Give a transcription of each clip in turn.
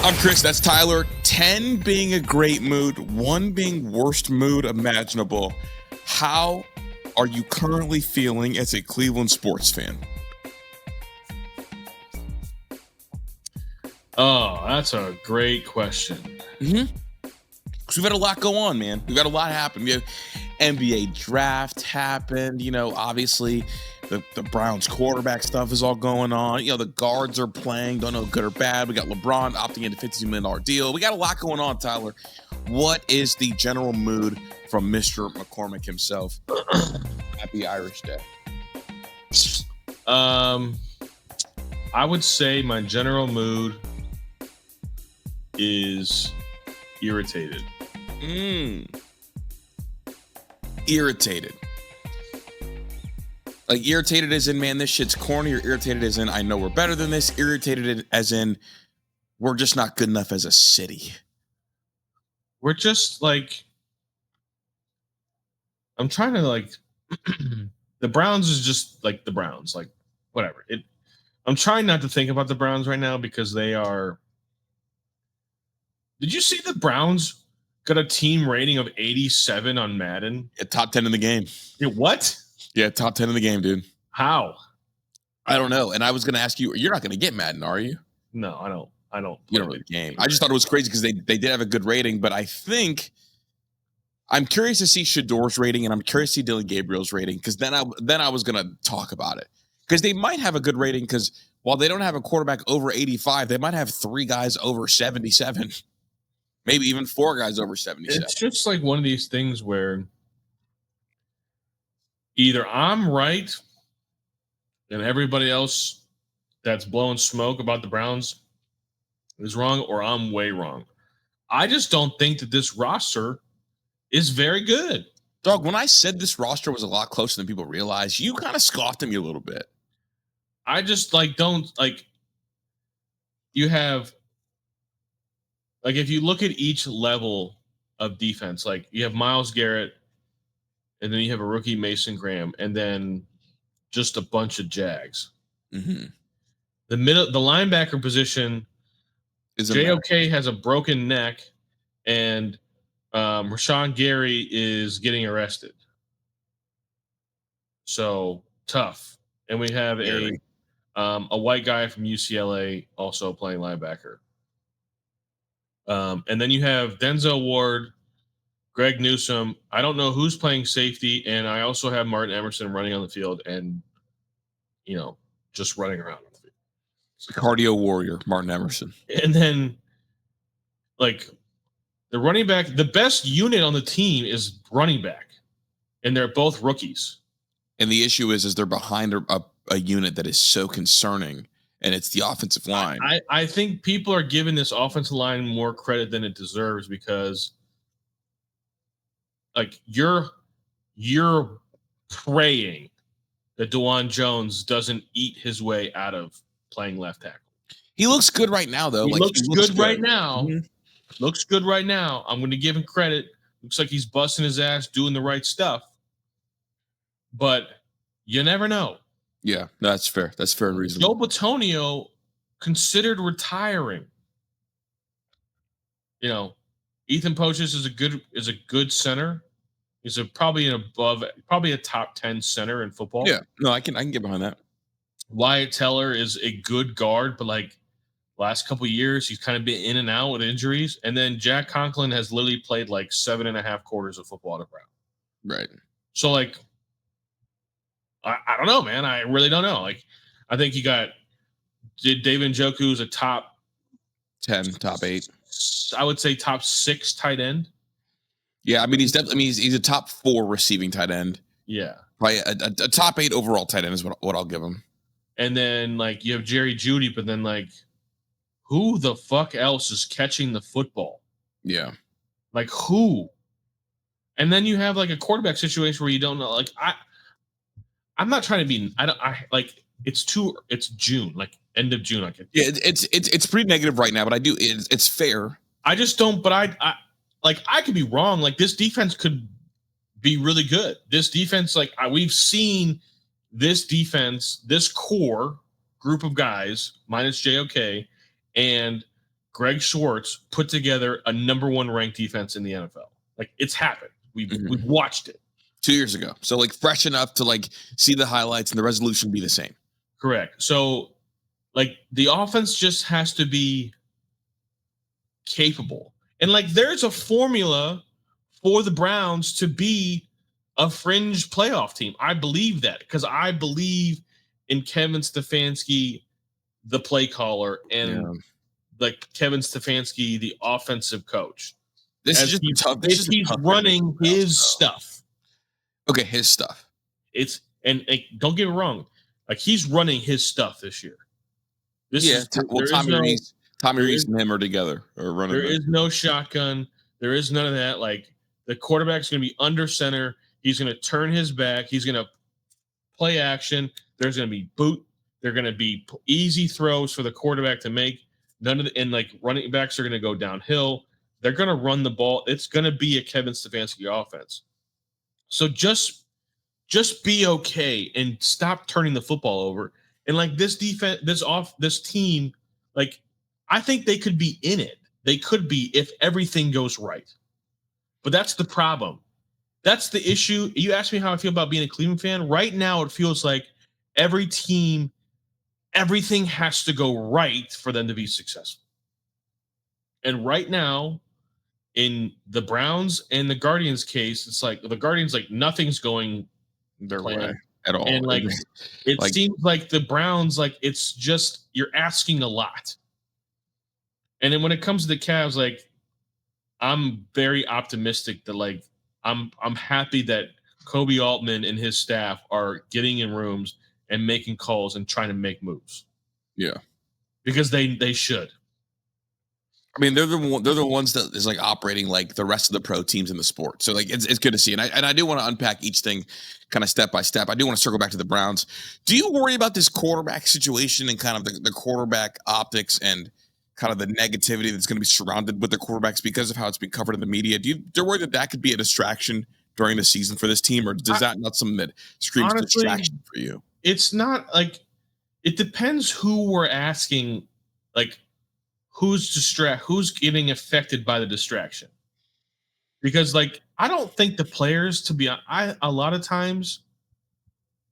I'm Chris, that's Tyler. 10 being a great mood, 1 being worst mood imaginable. How are you currently feeling as a Cleveland sports fan? Oh, that's a great question. Because we've had a lot go on, man. We've got a lot happen. We have NBA draft happened. Obviously the Browns quarterback stuff is all going on. The guards are playing. Don't know good or bad. We got LeBron opting into a $52 million deal. We got a lot going on, Tyler. What is the general mood from Mr. McCormick himself? Happy Irish Day. I would say my general mood is irritated. Irritated. Like irritated as in, man, this shit's corny, or irritated as in, I know we're better than this. Irritated as in, we're just not good enough as a city. We're just like, I'm trying to the Browns is just like the Browns, like whatever. I'm trying not to think about the Browns right now because they are. Did you see the Browns got a team rating of 87 on Madden? Yeah, top 10 in the game. Yeah, what? Yeah, top 10 in the game, dude. How? I don't know. And I was going to ask you, you're not going to get Madden, are you? No, I don't. You don't really game. I just thought it was crazy because they did have a good rating, but I think I'm curious to see Shador's rating, and I'm curious to see Dylan Gabriel's rating, because then I was going to talk about it. Because they might have a good rating, because while they don't have a quarterback over 85, they might have 3 guys over 77. Maybe even 4 guys over 77. It's just like one of these things where either I'm right and everybody else that's blowing smoke about the Browns is wrong, or I'm way wrong. I just don't think that this roster is very good. Dog, when I said this roster was a lot closer than people realize, you kind of scoffed at me a little bit. I just you have, if you look at each level of defense, like you have Myles Garrett, and then you have a rookie Mason Graham, and then just a bunch of Jags. Mm-hmm. The linebacker position, JOK has a broken neck, and Rashawn Gary is getting arrested. So tough. And we have a white guy from UCLA also playing linebacker. And then you have Denzel Ward, Greg Newsome. I don't know who's playing safety, and I also have Martin Emerson running on the field and, just running around on the field. Cardio warrior, Martin Emerson. And then, the running back, the best unit on the team is running back, and they're both rookies. And the issue is they're behind a unit that is so concerning, and it's the offensive line. I think people are giving this offensive line more credit than it deserves because, you're praying that DeJuan Jones doesn't eat his way out of playing left tackle. He looks good right now, though. He looks good right now. Mm-hmm. Looks good right now. I'm going to give him credit. Looks like he's busting his ass, doing the right stuff. But you never know. Yeah, that's fair. That's fair and reasonable. Joe Bitonio considered retiring. Ethan Poches is a good center. He's probably a top 10 center in football. Yeah, no, I can get behind that. Wyatt Teller is a good guard, but last couple of years he's kind of been in and out with injuries. And then Jack Conklin has literally played 7.5 quarters of football to Brown. Right. So I don't know, man. I really don't know. I think you got David Njoku is a top 10, top 8. I would say top 6 tight end. Yeah, I mean he's definitely he's a top 4 receiving tight end. Yeah, probably a top 8 overall tight end is what I'll give him. And then you have Jerry Jeudy, but then who the fuck else is catching the football? Yeah, who? And then you have a quarterback situation where you don't know. I'm not trying to be. It's June, end of June. Yeah, it's pretty negative right now, but it's fair. I just don't. But I could be wrong. This defense could be really good. This defense, we've seen this defense, this core group of guys minus JOK and Greg Schwartz put together a number 1 ranked defense in the NFL. Like, it's happened. We've watched it 2 years ago. So like fresh enough to like see the highlights and the resolution be the same. Correct. So like the offense just has to be capable. And like there's a formula for the Browns to be a fringe playoff team. I believe that because I believe in Kevin Stefanski, the play caller, and like Kevin Stefanski, the offensive coach. This is just tough. He's running his stuff. Okay, his stuff. It's and don't get me wrong, like he's running his stuff this year. Tommy Reese and him are together or running. There is no shotgun. There is none of that. Like the quarterback's going to be under center. He's going to turn his back. He's going to play action. There's going to be boot. They're going to be easy throws for the quarterback to make. And like running backs are going to go downhill. They're going to run the ball. It's going to be a Kevin Stefanski offense. So just be okay and stop turning the football over. And like this defense, this team, like I think they could be in it. They could be if everything goes right. But that's the problem. That's the issue. You asked me how I feel about being a Cleveland fan. Right now, it feels like every team, everything has to go right for them to be successful. And right now, in the Browns and the Guardians case, it's like the Guardians, like nothing's going their way at all. And like it seems like the Browns, like it's just you're asking a lot. And then when it comes to the Cavs, like I'm very optimistic that like I'm happy that Kobe Altman and his staff are getting in rooms and making calls and trying to make moves. Yeah, because they should. I mean, they're the ones that is like operating like the rest of the pro teams in the sport. So like it's good to see, and I do want to unpack each thing kind of step by step. I do want to circle back to the Browns. Do you worry about this quarterback situation and kind of the quarterback optics and kind of the negativity that's going to be surrounded with the quarterbacks because of how it's been covered in the media? Do you worry that could be a distraction during the season for this team, or does that not something that screams honestly, distraction for you? It's not like it depends who we're asking, like. Who's getting affected by the distraction? Because like I don't think the players a lot of times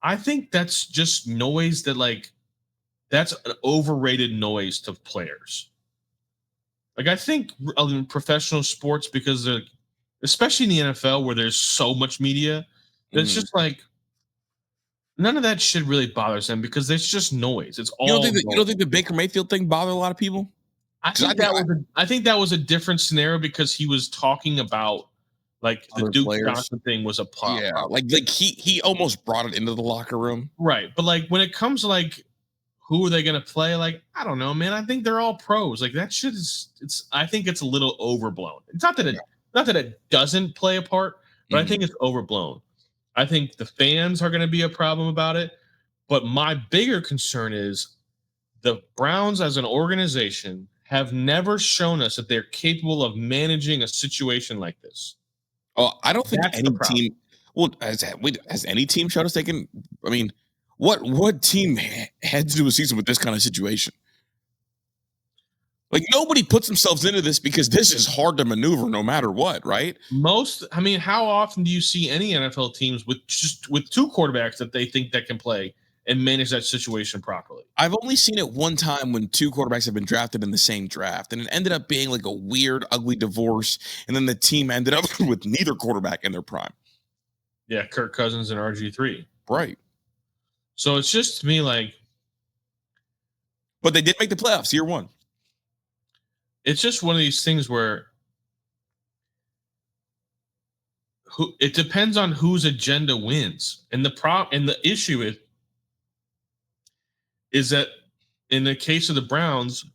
I think that's just noise that like that's an overrated noise to players. Like I think in professional sports, because especially in the NFL where there's so much media, it's just like none of that shit really bothers them because it's just noise. It's all you don't think the Baker Mayfield thing bothered a lot of people? I think that was a different scenario because he was talking about like the Duke Johnson thing was a problem. Yeah, like he almost brought it into the locker room. Right. But like when it comes to like who are they gonna play? Like, I don't know, man. I think they're all pros. Like that shit I think it's a little overblown. It's not that it doesn't play a part, but I think it's overblown. I think the fans are gonna be a problem about it. But my bigger concern is the Browns as an organization have never shown us that they're capable of managing a situation like this. Oh, I don't think any team. Well, has any team showed us they can? I mean, what team heads into a season with this kind of situation? Like nobody puts themselves into this because this is hard to maneuver no matter what, right? How often do you see any NFL teams with two quarterbacks that they think that can play and manage that situation properly? I've only seen it one time when two quarterbacks have been drafted in the same draft, and it ended up being like a weird, ugly divorce, and then the team ended up with neither quarterback in their prime. Yeah, Kirk Cousins and RG3. Right. So it's just to me like... But they did make the playoffs year one. It's just one of these things where it depends on whose agenda wins. And the issue is that in the case of the Browns,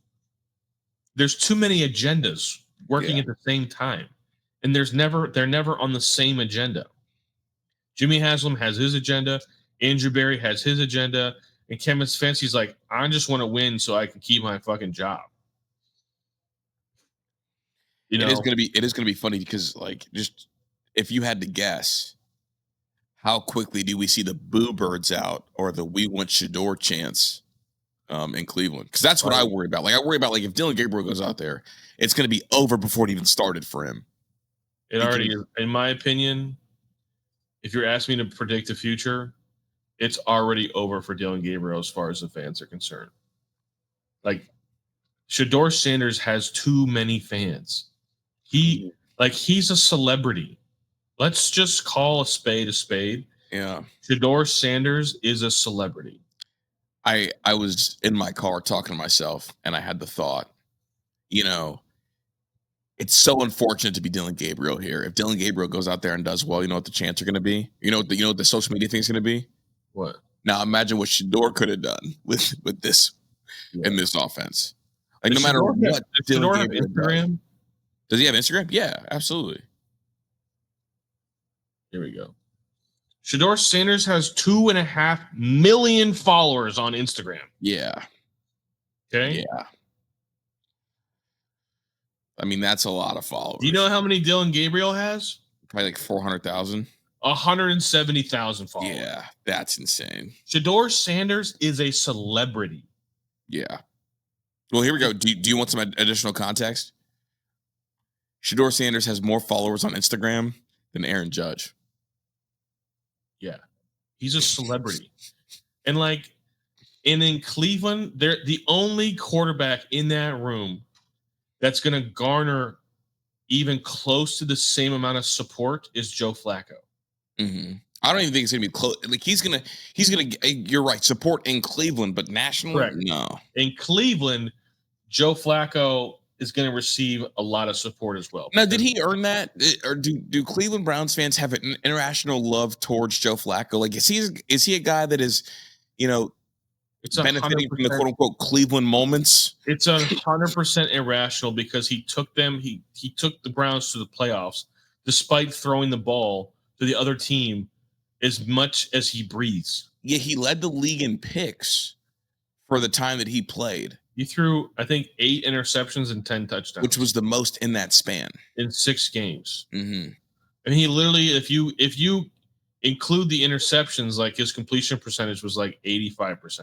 there's too many agendas working at the same time. And they're never on the same agenda. Jimmy Haslam has his agenda. Andrew Berry has his agenda. And Kevin Stefanski's like, I just want to win so I can keep my fucking job. You know? It is gonna be funny because like just if you had to guess, how quickly do we see the boo birds out or the we want Shador chants in Cleveland, because that's what I worry about. Like I worry about like if Dylan Gabriel goes out there, it's going to be over before it even started for him. It already is, in my opinion. If you're asking me to predict the future, it's already over for Dylan Gabriel as far as the fans are concerned. Like Shedeur Sanders has too many fans. He's a celebrity. Let's just call a spade a spade. Yeah. Shedeur Sanders is a celebrity. I was in my car talking to myself, and I had the thought, it's so unfortunate to be Dylan Gabriel here. If Dylan Gabriel goes out there and does well, you know what the chants are going to be? You know what the social media thing is going to be? What? Now imagine what Shedeur could have done with this in this offense. Like no matter what Dylan Gabriel Instagram? Does he have Instagram? Yeah, absolutely. Here we go. Shedeur Sanders has 2.5 million followers on Instagram. Yeah. Okay. Yeah. I mean, that's a lot of followers. Do you know how many Dylan Gabriel has? Probably like 400,000. 170,000 followers. Yeah, that's insane. Shedeur Sanders is a celebrity. Yeah. Well, here we go. Do you want some additional context? Shedeur Sanders has more followers on Instagram than Aaron Judge. Yeah. He's a celebrity. And in Cleveland, they're the only quarterback in that room that's going to garner even close to the same amount of support is Joe Flacco. Mm-hmm. I don't even think it's going to be close. Like he's going to, you're right, support in Cleveland, but nationally, correct. No. In Cleveland, Joe Flacco is going to receive a lot of support as well. Now, did he earn that? Or do Cleveland Browns fans have an international love towards Joe Flacco? Like, is he a guy that is, it's benefiting from the quote unquote Cleveland moments? It's 100% irrational because he took the Browns to the playoffs despite throwing the ball to the other team as much as he breathes. Yeah, he led the league in picks for the time that he played. He threw, I think, 8 interceptions and 10 touchdowns, which was the most in that span in 6 games. Mm-hmm. And he literally, if you include the interceptions, like his completion percentage was like 85%.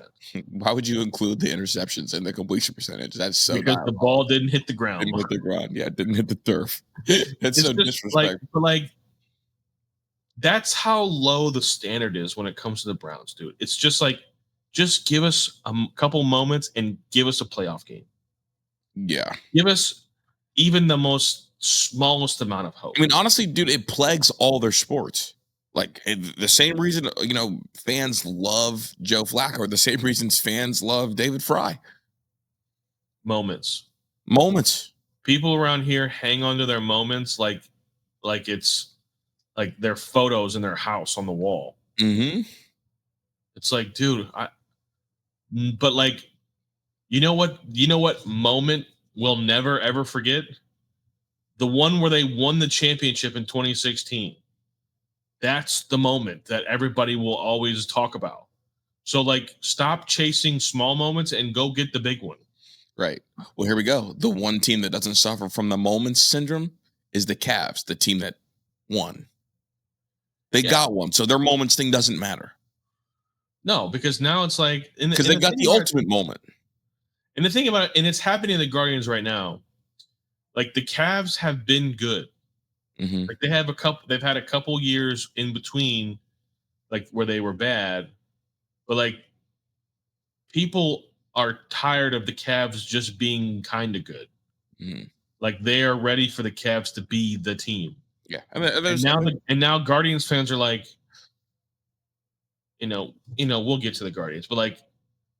Why would you include the interceptions in the completion percentage? That's so because the ball didn't hit the ground. Didn't hit the ground. Yeah, didn't hit the turf. That's so disrespectful. That's how low the standard is when it comes to the Browns, dude. It's just just give us a couple moments and give us a playoff game. Yeah. Give us even the smallest amount of hope. I mean, honestly, dude, it plagues all their sports. Like the same reason, fans love Joe Flacco, or the same reasons fans love David Fry. Moments. People around here hang on to their moments like it's like their photos in their house on the wall. Mm-hmm. It's like, dude, but you know what moment we'll never ever forget? The one where they won the championship in 2016. That's the moment that everybody will always talk about. So stop chasing small moments and go get the big one. Right. Well, here we go. The one team that doesn't suffer from the moments syndrome is the Cavs, the team that won. They got one, so their moments thing doesn't matter. No, because now it's because they got the ultimate moment. And the thing about it, and it's happening to the Guardians right now. The Cavs have been good. Mm-hmm. They've had a couple years in between, where they were bad, but people are tired of the Cavs just being kind of good. Mm-hmm. They are ready for the Cavs to be the team. Yeah, and now Guardians fans are we'll get to the Guardians, but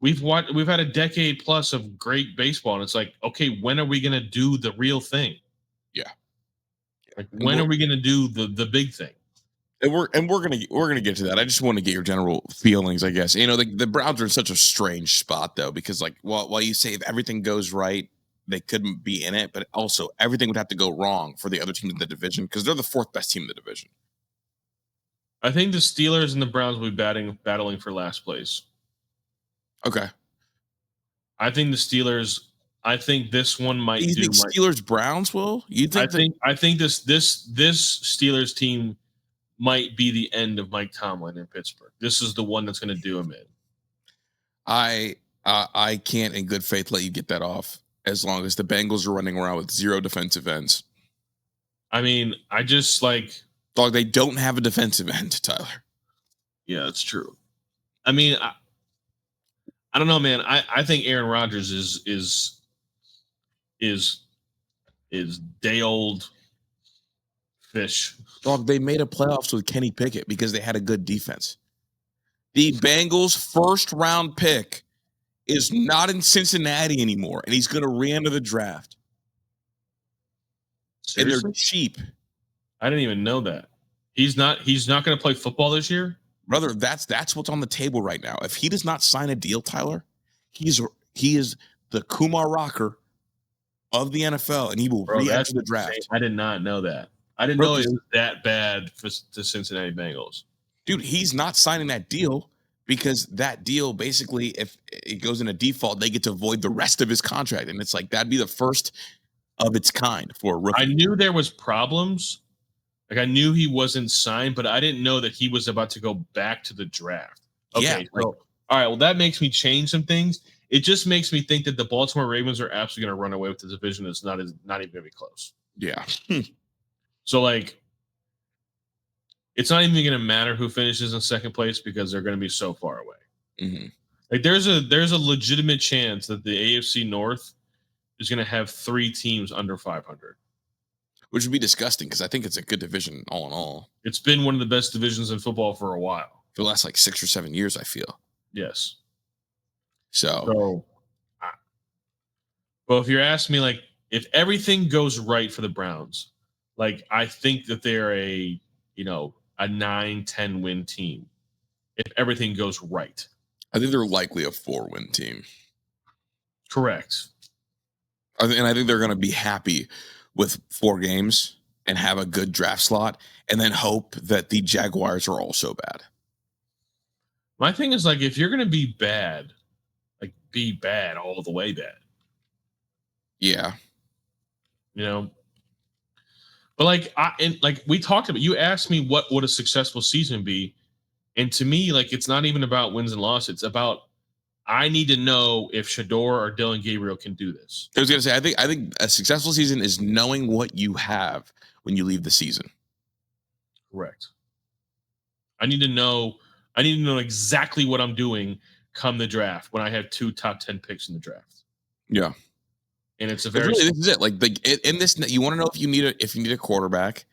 we've had a decade plus of great baseball, and it's okay, when are we gonna do the real thing? Yeah. When are we gonna do the big thing? And we're gonna get to that. I just want to get your general feelings, I guess. The Browns are in such a strange spot though, because while you say if everything goes right, they couldn't be in it, but also everything would have to go wrong for the other team in the division because they're the 4th best team in the division. I think the Steelers and the Browns will be battling for last place. Okay. I think the Steelers. I think this one might. You think Steelers Browns will? You think? I think this Steelers team might be the end of Mike Tomlin in Pittsburgh. This is the one that's going to do him in. I can't, in good faith, let you get that off as long as the Bengals are running around with 0 defensive ends. I mean, I just like Dog, they don't have a defensive end, Tyler. Yeah, that's true. I mean, I don't know, man. I think Aaron Rodgers is day old fish. Dog, they made a playoffs with Kenny Pickett because they had a good defense. The Bengals' first round pick is not in Cincinnati anymore, and he's going to re-enter the draft. Seriously? And they're cheap. I didn't even know that. He's not going to play football this year? Brother, that's what's on the table right now. If he does not sign a deal, Tyler, he is the Kumar Rocker of the NFL, and he will re-enter the draft. Insane. I did not know that. I didn't know it was that bad for the Cincinnati Bengals. Dude, he's not signing that deal because that deal, basically, if it goes in a default, they get to void the rest of his contract. And it's like, that'd be the first of its kind for a rookie. I knew there was problems. Like, I knew he wasn't signed, but I didn't know that he was about to go back to the draft. Okay, yeah, so, all right, well, that makes me change some things. It just makes me think that the Baltimore Ravens are absolutely going to run away with the division. It's not even going to be close. Yeah. So, like, it's not even going to matter who finishes in second place because they're going to be so far away. Mm-hmm. Like, there's a legitimate chance that the AFC North is going to have 3 teams under 500. Which would be disgusting because I think it's a good division all in all. It's been one of the best divisions in football for a while. For the last, 6 or 7 years, I feel. Yes. So well, if you're asking me, like, if everything goes right for the Browns, like, I think that they're a 9-10 win team. If everything goes right. I think they're likely a 4-win team. Correct. And I think they're going to be happy with 4 games and have a good draft slot and then hope that the Jaguars are also bad. My thing is, like, if you're going to be bad, like, be bad all the way bad. Yeah. But like we talked about, you asked me what would a successful season be. And to me, like, it's not even about wins and losses. It's about, I need to know if Shador or Dylan Gabriel can do this. I was going to say, I think a successful season is knowing what you have when you leave the season. Correct. I need to know exactly what I'm doing come the draft when I have 2 top 10 picks in the draft. Yeah. And it's this is it. Like, in this, you want to know if you need a quarterback,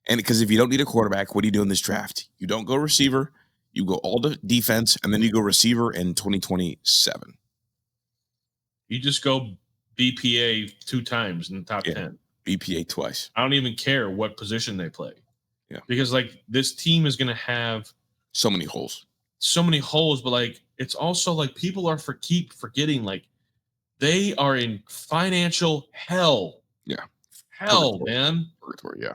and because if you don't need a quarterback, what do you do in this draft? You don't go receiver, you go all the defense, and then you go receiver in 2027. You just go BPA 2 times in the top 10. BPA twice. I don't even care what position they play. Yeah, because, like, this team is going to have so many holes. But, like, it's also like people are keep forgetting, like, they are in financial hell. Yeah. Hell, man. Purgatory, yeah.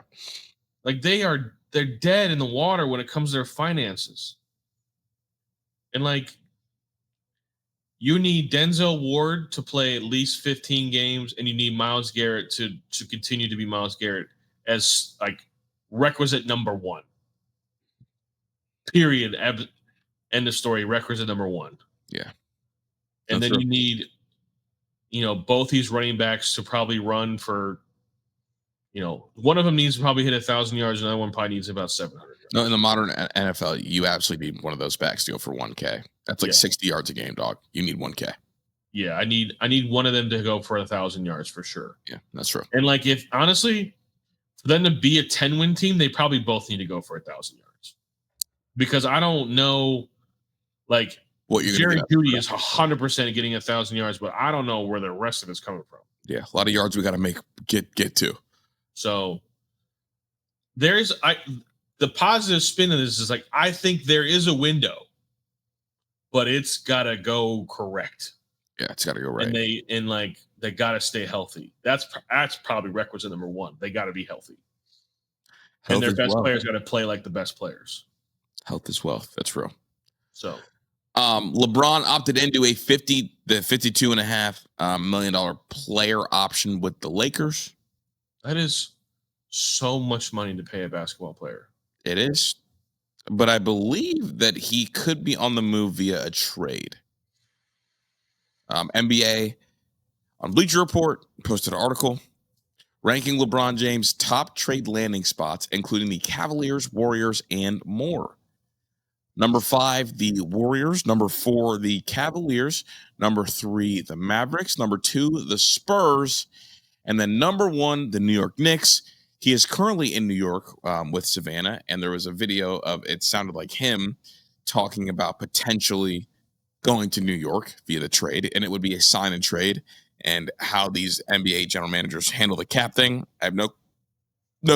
Like, they're dead in the water when it comes to their finances. And, like, you need Denzel Ward to play at least 15 games, and you need Myles Garrett to continue to be Myles Garrett as, like, requisite number 1. Period. End of story. Requisite number 1. Yeah. And then you need, both these running backs to probably run for, one of them needs to probably hit 1,000 yards. Another one probably needs about 700 yards. No, in the modern NFL, you absolutely need one of those backs to go for 1K. That's like 60 yards a game, dog. You need 1K. Yeah, I need one of them to go for 1,000 yards for sure. Yeah, that's true. And, like, if honestly, for them to be a 10-win team, they probably both need to go for 1,000 yards. Because I don't know, like, what Jerry Jeudy is 100% getting 1,000 yards, but I don't know where the rest of it's coming from. Yeah, a lot of yards we got to get to. So the positive spin of this is, like, I think there is a window, but it's got to go correct. Yeah, it's got to go right. And they got to stay healthy. That's probably requisite number 1. They got to be healthy. And their best players got to play like the best players. Health is wealth. That's real. So, LeBron opted into the $52.5 million player option with the Lakers. That is so much money to pay a basketball player. It is. But I believe that he could be on the move via a trade. NBA on Bleacher Report posted an article ranking LeBron James' top trade landing spots, including the Cavaliers, Warriors, and more. Number 5, the Warriors. Number 4, the Cavaliers. Number 3, the Mavericks. Number 2, the Spurs. And then number 1, the New York Knicks. He is currently in New York with Savannah, and there was a video of it sounded like him talking about potentially going to New York via the trade, and it would be a sign and trade. And how these NBA general managers handle the cap thing, I have no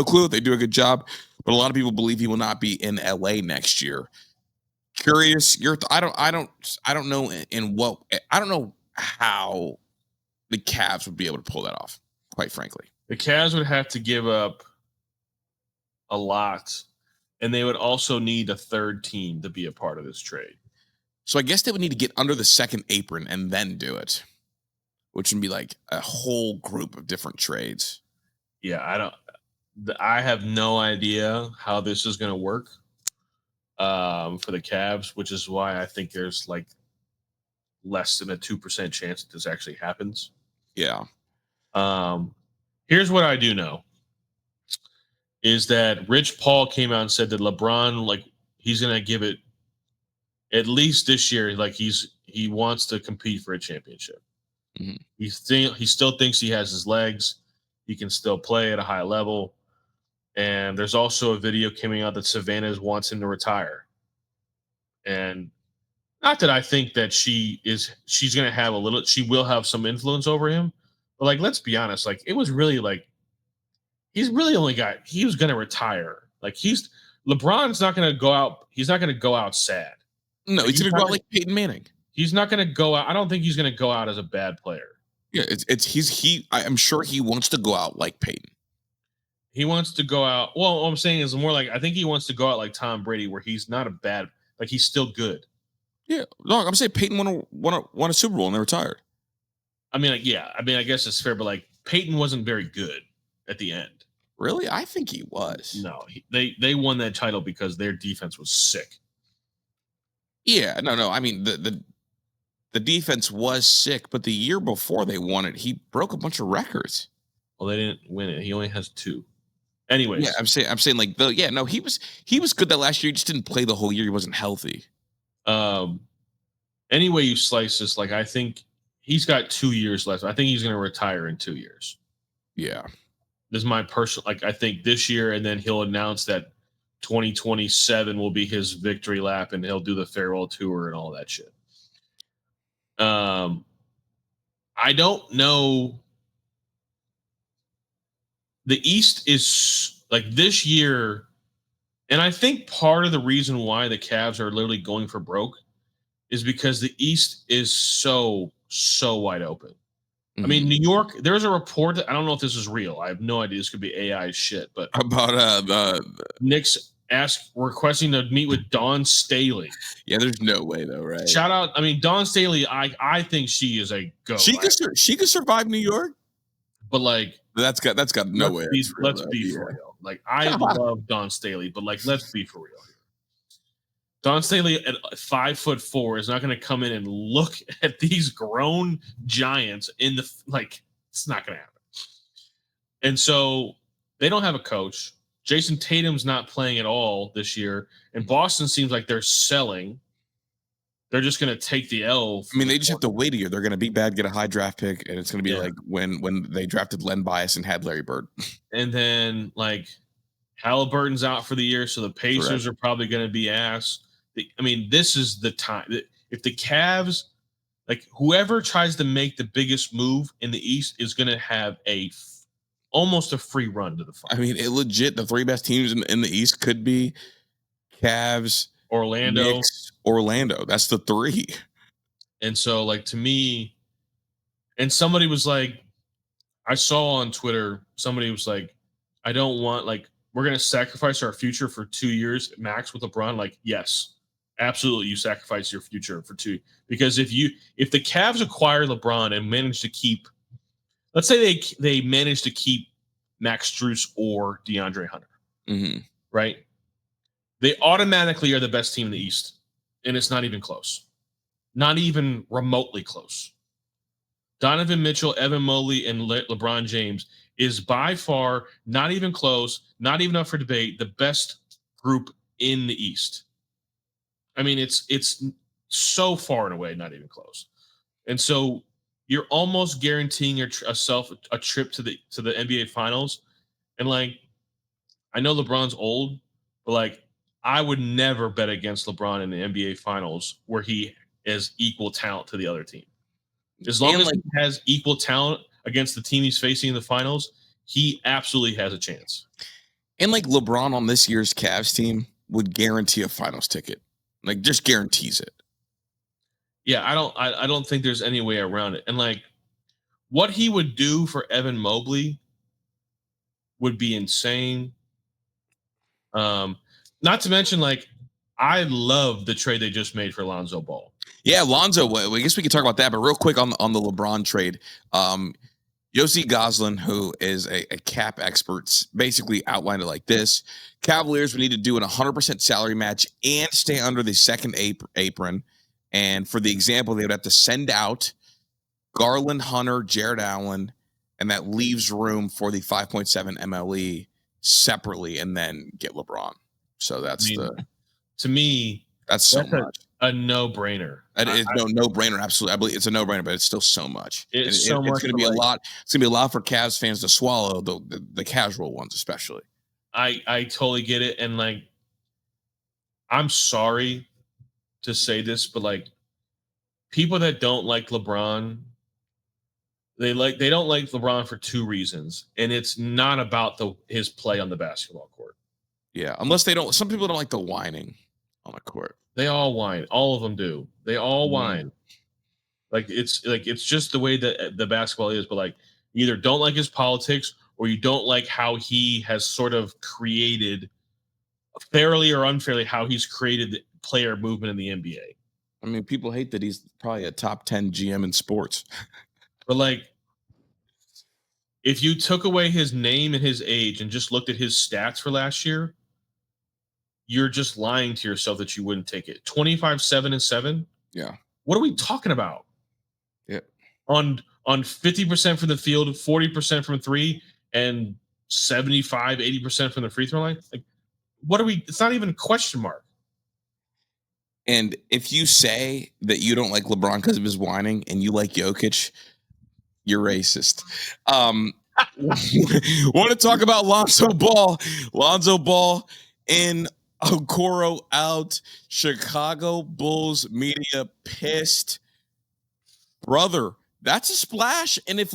clue. They do a good job, but a lot of people believe he will not be in LA next year. Curious, I don't know I don't know how the Cavs would be able to pull that off, quite frankly. The Cavs would have to give up a lot, and they would also need a third team to be a part of this trade. So I guess they would need to get under the second apron and then do it, which would be like a whole group of different trades. Yeah, I have no idea how this is going to work for the Cavs, which is why I think there's like less than a 2% chance that this actually happens. Yeah. Here's what I do know is that Rich Paul came out and said that LeBron, like, he's going to give it at least this year. Like he wants to compete for a championship. Mm-hmm. He still thinks he has his legs. He can still play at a high level. And there's also a video coming out that Savannah wants him to retire. And not that I think that she's going to have she will have some influence over him. But like, let's be honest, like it was really like, he was going to retire. Like LeBron's not going to go out. He's not going to go out sad. No, he's going to go out like Peyton Manning. He's not going to go out. I don't think he's going to go out as a bad player. Yeah, I'm sure he wants to go out like Peyton. He wants to go out. Well, what I'm saying is more like I think he wants to go out like Tom Brady, where he's not a bad, like he's still good. Yeah, no, I'm saying Peyton won a Super Bowl and they retired. I mean, like, yeah, I mean, I guess it's fair, but like Peyton wasn't very good at the end. Really, I think he was. No, they won that title because their defense was sick. Yeah, no. I mean, the defense was sick, but the year before they won it, he broke a bunch of records. Well, they didn't win it. He only has 2. Anyways, yeah, I'm saying like he was good that last year. He just didn't play the whole year. He wasn't healthy. Any way you slice this, like I think he's got 2 years left. I think he's going to retire in 2 years. Yeah, this is my personal. Like I think this year, and then he'll announce that 2027 will be his victory lap, and he'll do the farewell tour and all that shit. I don't know. The East is like this year, and I think part of the reason why the Cavs are literally going for broke is because the East is so wide open. Mm-hmm. I mean, New York, there's a report that I don't know if this is real. I have no idea. This could be AI shit, but about the Knicks requesting to meet with Dawn Staley. Yeah, there's no way though, right? Shout out. I mean, Dawn Staley, I think she is a go. She could survive New York, but like that's got no way. Let's be for real. Like I love Dawn Staley, but like let's be for real here. Dawn Staley at 5'4" is not going to come in and look at these grown giants in the like. It's not going to happen. And so they don't have a coach. Jason Tatum's not playing at all this year, and Boston seems like they're selling. They're just going to take the L. I mean, they just have to wait a year. They're going to be bad, get a high draft pick, and it's going to be like when they drafted Len Bias and had Larry Bird. And then like Halliburton's out for the year, so the Pacers are probably going to be ass. I mean, this is the time. If the Cavs, like whoever tries to make the biggest move in the East is going to have almost a free run to the final. I mean, it legit, the 3 best teams in the East could be Cavs, Orlando, Knicks, Orlando. That's the 3. And so, like, to me, and somebody was like, I saw on Twitter, somebody was like, I don't want, like, we're going to sacrifice our future for 2 years max with LeBron. Like, yes, absolutely. You sacrifice your future for 2. Because if the Cavs acquire LeBron and manage to keep, let's say they manage to keep Max Strus or DeAndre Hunter, right? They automatically are the best team in the East, and it's not even close. Not even remotely close. Donovan Mitchell, Evan Mobley, and LeBron James is by far, not even close, not even up for debate, the best group in the East. I mean, it's so far and away not even close. And so you're almost guaranteeing yourself a trip to the NBA Finals. And like, I know LeBron's old, but like, I would never bet against LeBron in the NBA Finals where he is equal talent to the other team. As long as he has equal talent against the team he's facing in the finals, he absolutely has a chance. And like LeBron on this year's Cavs team would guarantee a finals ticket. Like just guarantees it. Yeah, I don't think there's any way around it. And like what he would do for Evan Mobley would be insane. Not to mention, like, I love the trade they just made for Lonzo Ball. Yeah, Lonzo. I guess we could talk about that, but real quick on the LeBron trade. Yossi Goslin, who is a cap expert, basically outlined it like this: Cavaliers would need to do an 100% salary match and stay under the second apron. And for the example, they would have to send out Garland, Hunter, Jared Allen, and that leaves room for the 5.7 MLE separately, and then get LeBron. So that's to me, that's so much. A no-brainer. It's no brainer. Absolutely, I believe it's a no-brainer, but it's still so much. It's going to be a lot. It's going to be a lot for Cavs fans to swallow, the casual ones especially. I totally get it, and like, I'm sorry to say this, but like, people that don't like LeBron, they don't like LeBron for two reasons, and it's not about his play on the basketball court. Yeah, unless they don't. Some people don't like the whining on the court. They all whine. All of them do. They all whine. Like it's just the way that the basketball is. But like, you either don't like his politics, or you don't like how he has sort of created, fairly or unfairly, how he's created the player movement in the NBA. I mean, people hate that he's probably a top 10 GM in sports. But like, if you took away his name and his age and just looked at his stats for last year, you're just lying to yourself that you wouldn't take it. 25, 7, and 7. Yeah. What are we talking about? Yeah. On 50% from the field, 40% from three, and 75, 80% from the free throw line. Like, what are we? It's not even a question mark. And if you say that you don't like LeBron because of his whining and you like Jokic, you're racist. Want to talk about Lonzo Ball? Lonzo Ball in, Okoro out. Chicago Bulls media pissed. Brother, that's a splash. And if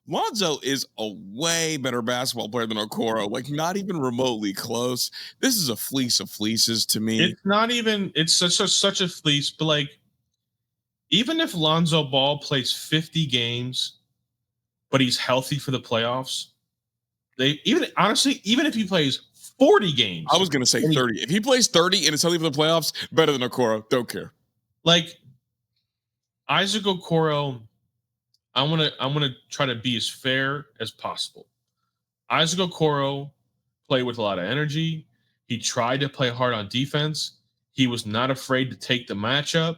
Lonzo is a way better basketball player than Okoro, like not even remotely close. This is a fleece of fleeces to me. It's not even. It's such a fleece. But like, even if Lonzo Ball plays 50 games, but he's healthy for the playoffs, even if he plays 40 games. I was going to say 30. If he plays 30 and is healthy for the playoffs, better than Okoro. Don't care. Like, Isaac Okoro, I want to try to be as fair as possible. Isaac Okoro played with a lot of energy. He tried to play hard on defense. He was not afraid to take the matchup.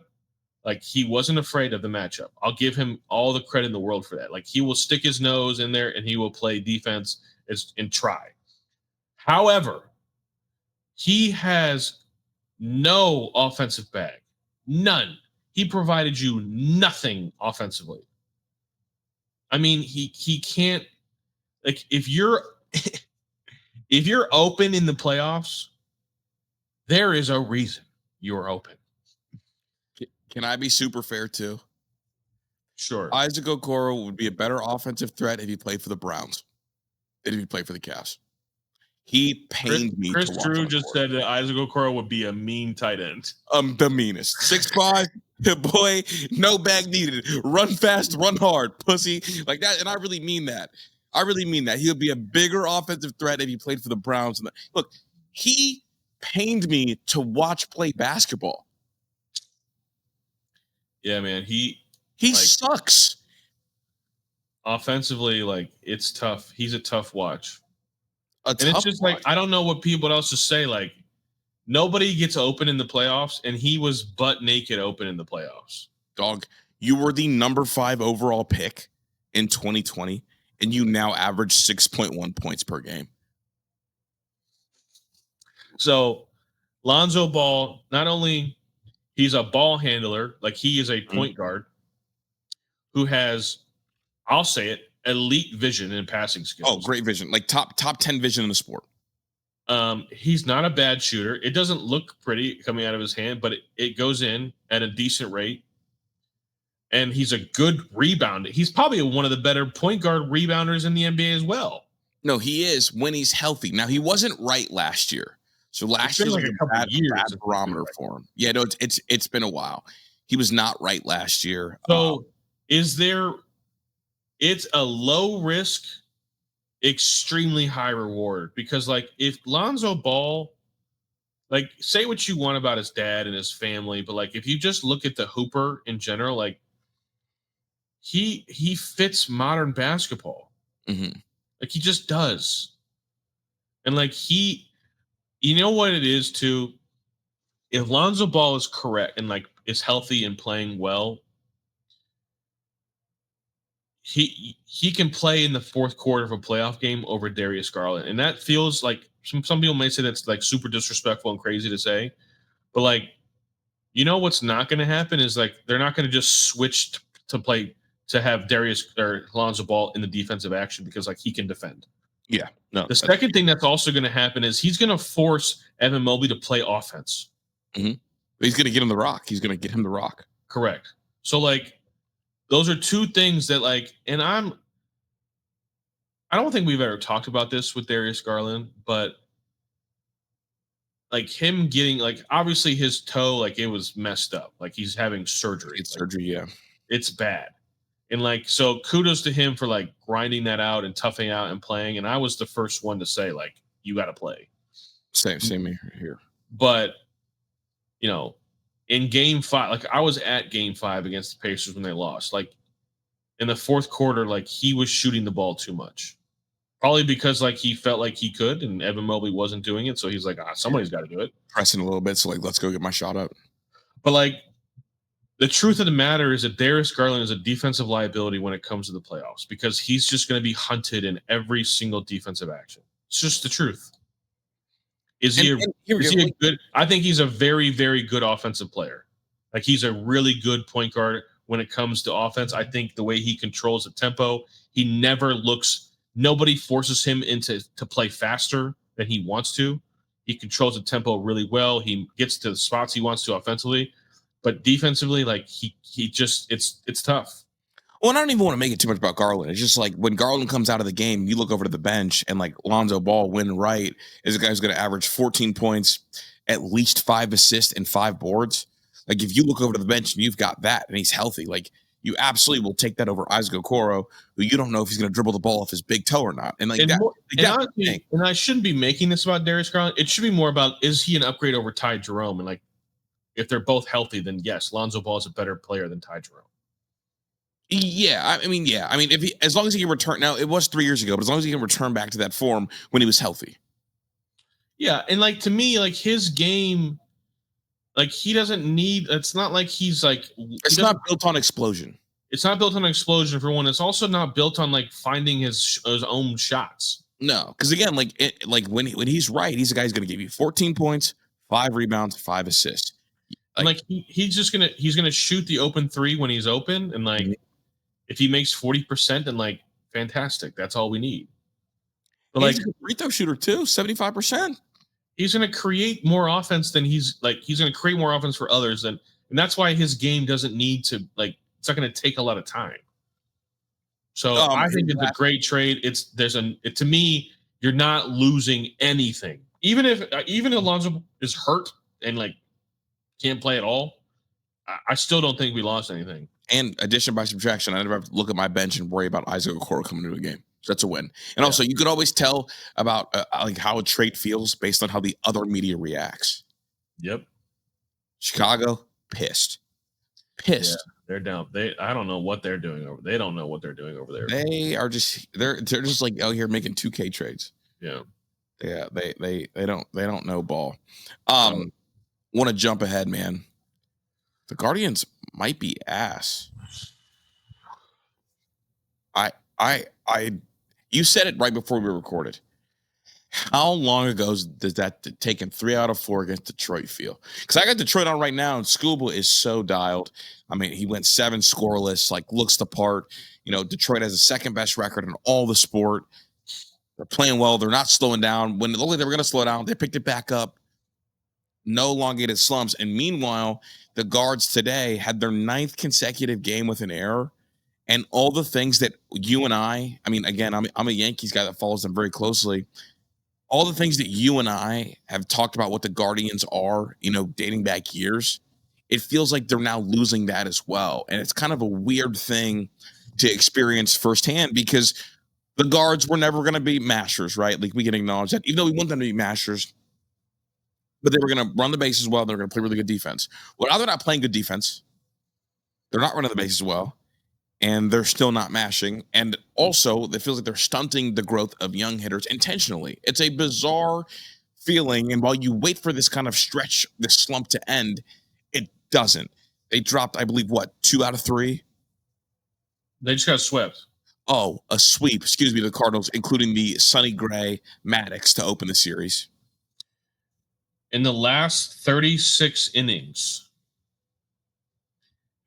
Like, he wasn't afraid of the matchup. I'll give him all the credit in the world for that. Like, he will stick his nose in there and he will play defense and try. However, he has no offensive bag. None. He provided you nothing offensively. I mean, he can't, like, if you're open in the playoffs, there is a reason you're open. Can I be super fair too? Sure. Isaac Okoro would be a better offensive threat if he played for the Browns than if he played for the Cavs. He pained me. Chris Drew just said that Isaac Okoro would be a mean tight end. The meanest. 6'5", boy, no bag needed. Run fast, run hard, pussy. Like that. And I really mean that. He'll be a bigger offensive threat if he played for the Browns. Look, he pained me to watch play basketball. Yeah, man. He sucks. Offensively, like, it's tough. He's a tough watch. It's just like, I don't know what else to say. Like, nobody gets open in the playoffs, and he was butt naked open in the playoffs. Dog, You were the number 5 overall pick in 2020, and you now average 6.1 points per game. So Lonzo Ball, not only he's a ball handler, like he is a point guard who has, I'll say it, elite vision and passing skills. Oh, great vision. Like top 10 vision in the sport. He's not a bad shooter. It doesn't look pretty coming out of his hand, but it goes in at a decent rate. And he's a good rebounder. He's probably one of the better point guard rebounders in the NBA as well. No, he is when he's healthy. Now, he wasn't right last year. So last year was like a bad barometer for him. Yeah, no, it's been a while. He was not right last year. So it's a low risk, extremely high reward, because like if Lonzo Ball, like say what you want about his dad and his family, but like if you just look at the hooper in general, like he fits modern basketball. Mm-hmm. Like he just does. And like you know what it is too? If Lonzo Ball is correct and like is healthy and playing well, he can play in the fourth quarter of a playoff game over Darius Garland. And that feels like some people may say that's like super disrespectful and crazy to say, but like, you know what's not going to happen is like they're not going to just switch to play to have Darius or Lonzo Ball in the defensive action because like he can defend. Yeah. No. The second thing that's also going to happen is he's going to force Evan Mobley to play offense. Mm-hmm. He's going to get him the rock. He's going to get him the rock. Correct. So like those are two things that like, and I don't think we've ever talked about this with Darius Garland, but like him getting like obviously his toe, like it was messed up. Like he's having surgery. It's surgery, yeah. It's bad. And like, so kudos to him for like grinding that out and toughing out and playing. And I was the first one to say, like, you got to play. Same here. But, you know, in game 5, like I was at game 5 against the Pacers when they lost. Like in the fourth quarter, like he was shooting the ball too much. Probably because like he felt like he could and Evan Mobley wasn't doing it. So he's like, somebody's got to do it. Pressing a little bit. So like, let's go get my shot up. But like, the truth of the matter is that Darius Garland is a defensive liability when it comes to the playoffs because he's just going to be hunted in every single defensive action. It's just the truth. Is he a good? I think he's a very, very good offensive player. Like he's a really good point guard when it comes to offense. I think the way he controls the tempo, he never looks. Nobody forces him to play faster than he wants to. He controls the tempo really well. He gets to the spots he wants to offensively. But defensively, like he just it's tough. Well, and I don't even want to make it too much about Garland. It's just like when Garland comes out of the game, you look over to the bench and like Lonzo Ball, when right, is a guy who's going to average 14 points, at least 5 assists and 5 boards. Like if you look over to the bench and you've got that and he's healthy, like you absolutely will take that over Isaac Okoro, who you don't know if he's going to dribble the ball off his big toe or not. And like and I shouldn't be making this about Darius Garland. It should be more about, is he an upgrade over Ty Jerome? And like, if they're both healthy, then yes, Lonzo Ball is a better player than Ty Jerome. Yeah, I mean, if he, as long as he can return. Now it was 3 years ago, but as long as he can return back to that form when he was healthy. Yeah, and like to me, like his game, like he doesn't need. It's not like he's like. It's not built on explosion. It's not built on explosion for one. It's also not built on like finding his own shots. No, because again, like when he's right, he's a guy who's going to give you 14 points, 5 rebounds, 5 assists. Like he's gonna shoot the open 3 when he's open, and like if he makes 40%, then like fantastic. That's all we need. But he's a free throw shooter too, 75%. He's gonna create more offense than he's gonna create more offense for others, and that's why his game doesn't need to like. It's not gonna take a lot of time. So I think it's a great trade. To me, you're not losing anything, even if Alonzo is hurt and like can't play at all. I still don't think we lost anything. And addition by subtraction, I never have to look at my bench and worry about Isaac Okoro coming into a game. So that's a win. And also, you could always tell about like how a trade feels based on how the other media reacts. Yep. Chicago, pissed. Yeah, they're down. I don't know what they're doing over. They don't know what they're doing over there. They're just like out here making 2K trades. Yeah. Yeah. They don't know ball. Want to jump ahead, man. The Guardians might be ass. I you said it right before we recorded. How long ago does that taken 3 out of 4 against Detroit feel? Because I got Detroit on right now, and Scuba is so dialed. I mean, he went 7 scoreless, like looks the part. Detroit has the second best record in all the sport. They're playing well. They're not slowing down. When it looked like they were going to slow down, they picked it back up. No elongated slumps. And meanwhile, the guards today had their 9th consecutive game with an error. And all the things that you and I mean, again, I'm a Yankees guy that follows them very closely. All the things that you and I have talked about what the Guardians are, dating back years, it feels like they're now losing that as well. And it's kind of a weird thing to experience firsthand because the guards were never going to be masters, right? Like we can acknowledge that, even though we want them to be masters, but they were going to run the bases well. They're going to play really good defense. Well, now they're not playing good defense. They're not running the bases well. And they're still not mashing. And also, it feels like they're stunting the growth of young hitters intentionally. It's a bizarre feeling. And while you wait for this kind of stretch, this slump to end, it doesn't. They dropped, I believe, 2 out of 3? They just got swept. Oh, a sweep. Excuse me, the Cardinals, including the Sonny Gray Maddox to open the series. In the last 36 innings,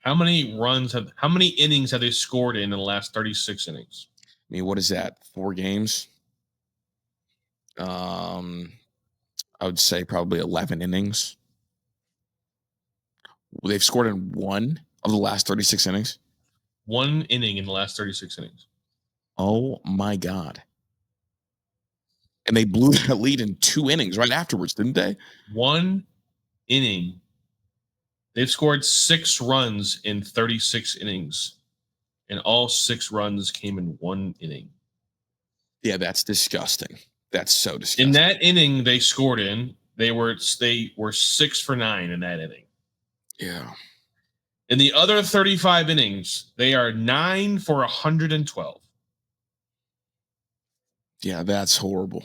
how many innings have they scored in the last 36 innings? I mean, what is that? 4 games? I would say probably 11 innings. They've scored in 1 of the last 36 innings. 1 inning in the last 36 innings. Oh my God. And they blew that lead in 2 innings right afterwards, didn't they? 1 inning. They've scored 6 runs in 36 innings, and all 6 runs came in 1 inning. Yeah, that's disgusting. That's so disgusting. In that inning they scored in, they were 6 for 9 in that inning. Yeah. In the other 35 innings, they are 9 for 112. Yeah, that's horrible.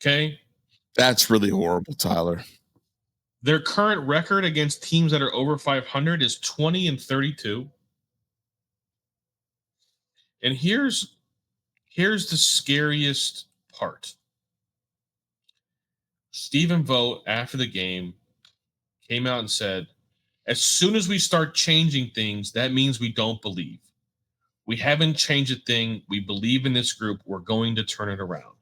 Okay? That's really horrible, Tyler. Their current record against teams that are over 500 is 20-32. And here's the scariest part. Stephen Vogt, after the game, came out and said, as soon as we start changing things, that means we don't believe. We haven't changed a thing. We believe in this group. We're going to turn it around.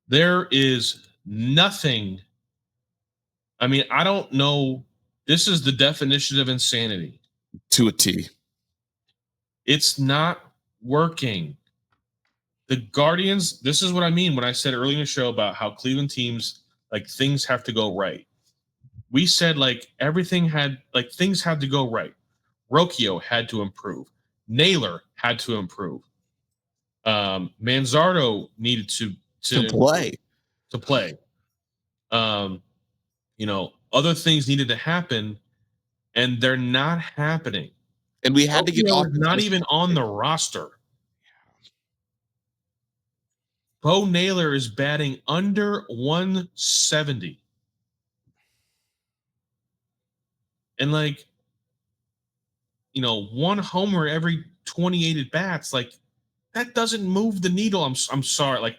There is nothing. I mean, I don't know. This is the definition of insanity. To a T. It's not working. The Guardians, this is what I mean when I said earlier in the show about how Cleveland teams, like, things have to go right. We said, like, things had to go right. Rocchio had to improve. Naylor had to improve. Manzardo needed to play. To play. Other things needed to happen, and they're not happening. And we had to get off. Not even on the roster. Bo Naylor is batting under 170. And, like, 1 homer every 28 at bats, like, that doesn't move the needle. I'm sorry. Like,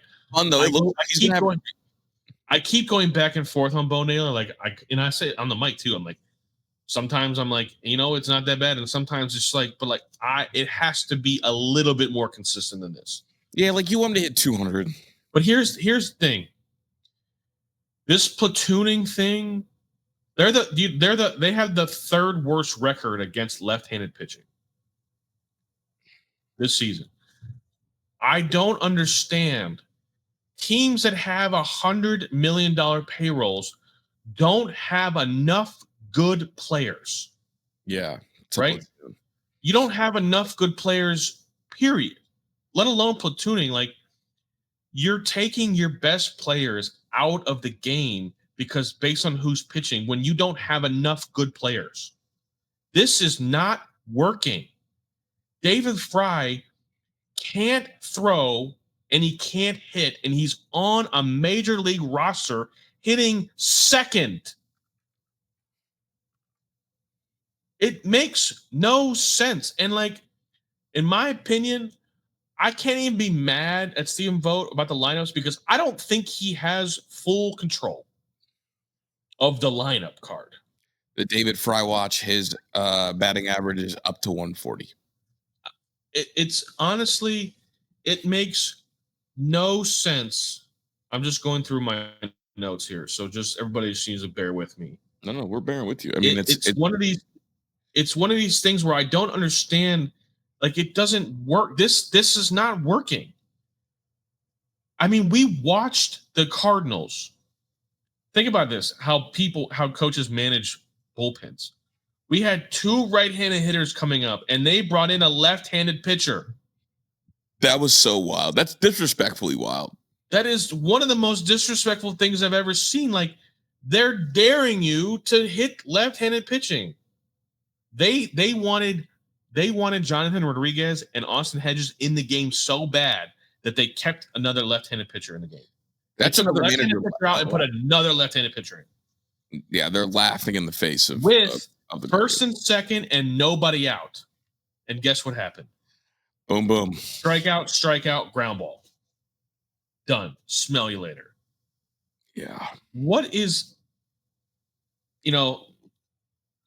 I keep going back and forth on Bo Naylor. Like, I say it on the mic too. I'm like, sometimes I'm like, it's not that bad, and sometimes it's like, but like, it has to be a little bit more consistent than this. Yeah, like you want him to hit 200. But here's the thing. This platooning thing, they have the 3rd worst record against left-handed pitching this season. I don't understand. Teams that have $100 million payrolls don't have enough good players. Yeah. Right? You don't have enough good players, period. Let alone platooning. Like, you're taking your best players out of the game because based on who's pitching when you don't have enough good players. This is not working. David Fry can't throw and he can't hit, and he's on a major league roster hitting 2nd. It makes no sense. And, like, in my opinion, I can't even be mad at Stephen Vogt about the lineups because I don't think he has full control of the lineup card. The David Fry watch, his batting average is up to 140. It's honestly, it makes no sense. I'm just going through my notes here, so just everybody just needs to bear with me. No, we're bearing with you. I mean, it's one of these. It's one of these things where I don't understand. Like, it doesn't work. This is not working. I mean, we watched the Cardinals. Think about this: how coaches manage bullpens. We had 2 right-handed hitters coming up, and they brought in a left-handed pitcher. That was so wild. That's disrespectfully wild. That is one of the most disrespectful things I've ever seen. Like, they're daring you to hit left-handed pitching. They wanted Jonathan Rodriguez and Austin Hedges in the game so bad that they kept another left-handed pitcher in the game. That's another left-handed pitcher out and put another left-handed pitcher in. Yeah, they're laughing in the face of the first and second and nobody out. And guess what happened? Boom, boom. Strikeout, ground ball. Done. Smell you later. Yeah. What is,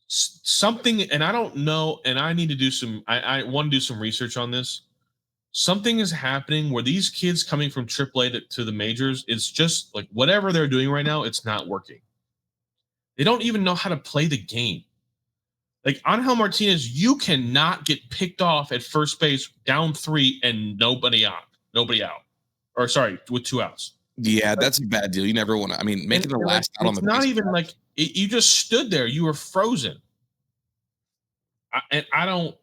something, and I don't know, and I need to do I want to do some research on this. Something is happening where these kids coming from AAA to the majors, it's just like whatever they're doing right now, it's not working. They don't even know how to play the game. Like, Angel Martinez, you cannot get picked off at first base down 3 and nobody out. Or sorry, with 2 outs. Yeah, that's a bad deal. You never want to. I mean, making the last out on the base. It's not even like you just stood there. You were frozen. The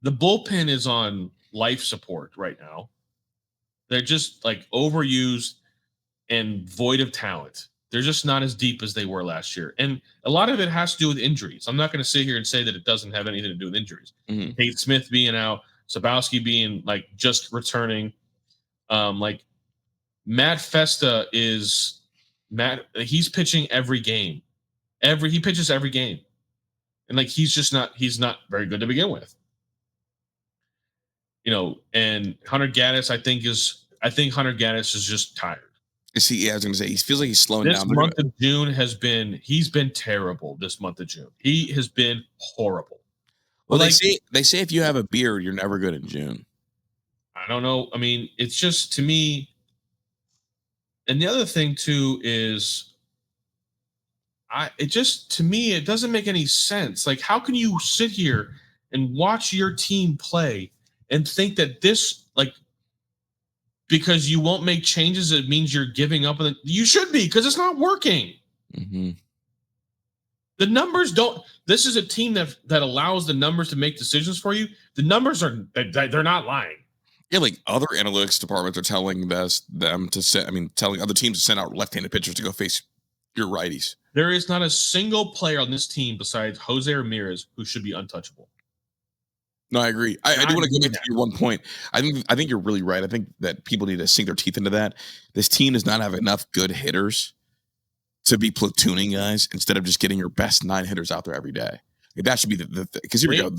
bullpen is on life support right now. They're just like overused and void of talent. They're just not as deep as they were last year. And a lot of it has to do with injuries. I'm not going to sit here and say that it doesn't have anything to do with injuries. Mm-hmm. Tate Smith being out, Sabowski being like just returning. Like Matt Festa he's pitching every game. He pitches every game. And like he's not very good to begin with. And Hunter Gaddis, I think Hunter Gaddis is just tired. I was going to say, he feels like he's slowing down. This month of June he's been terrible. This month of June, he has been horrible. Well, they say if you have a beard, you're never good in June. I don't know. I mean, it's just, to me. And the other thing too is, to me, it doesn't make any sense. Like, how can you sit here and watch your team play and think that this, like, because you won't make changes, it means you're giving up on it? You should be, because it's not working. Mm-hmm. The numbers don't. This is a team that allows the numbers to make decisions for you. The numbers they're not lying. Yeah, like other analytics departments are telling telling other teams to send out left-handed pitchers to go face your righties. There is not a single player on this team besides Jose Ramirez who should be untouchable. No, I agree. I do want to go back to your one point. I think you're really right. I think that people need to sink their teeth into that. This team does not have enough good hitters to be platooning guys instead of just getting your best 9 hitters out there every day. Like, that should be because here we go.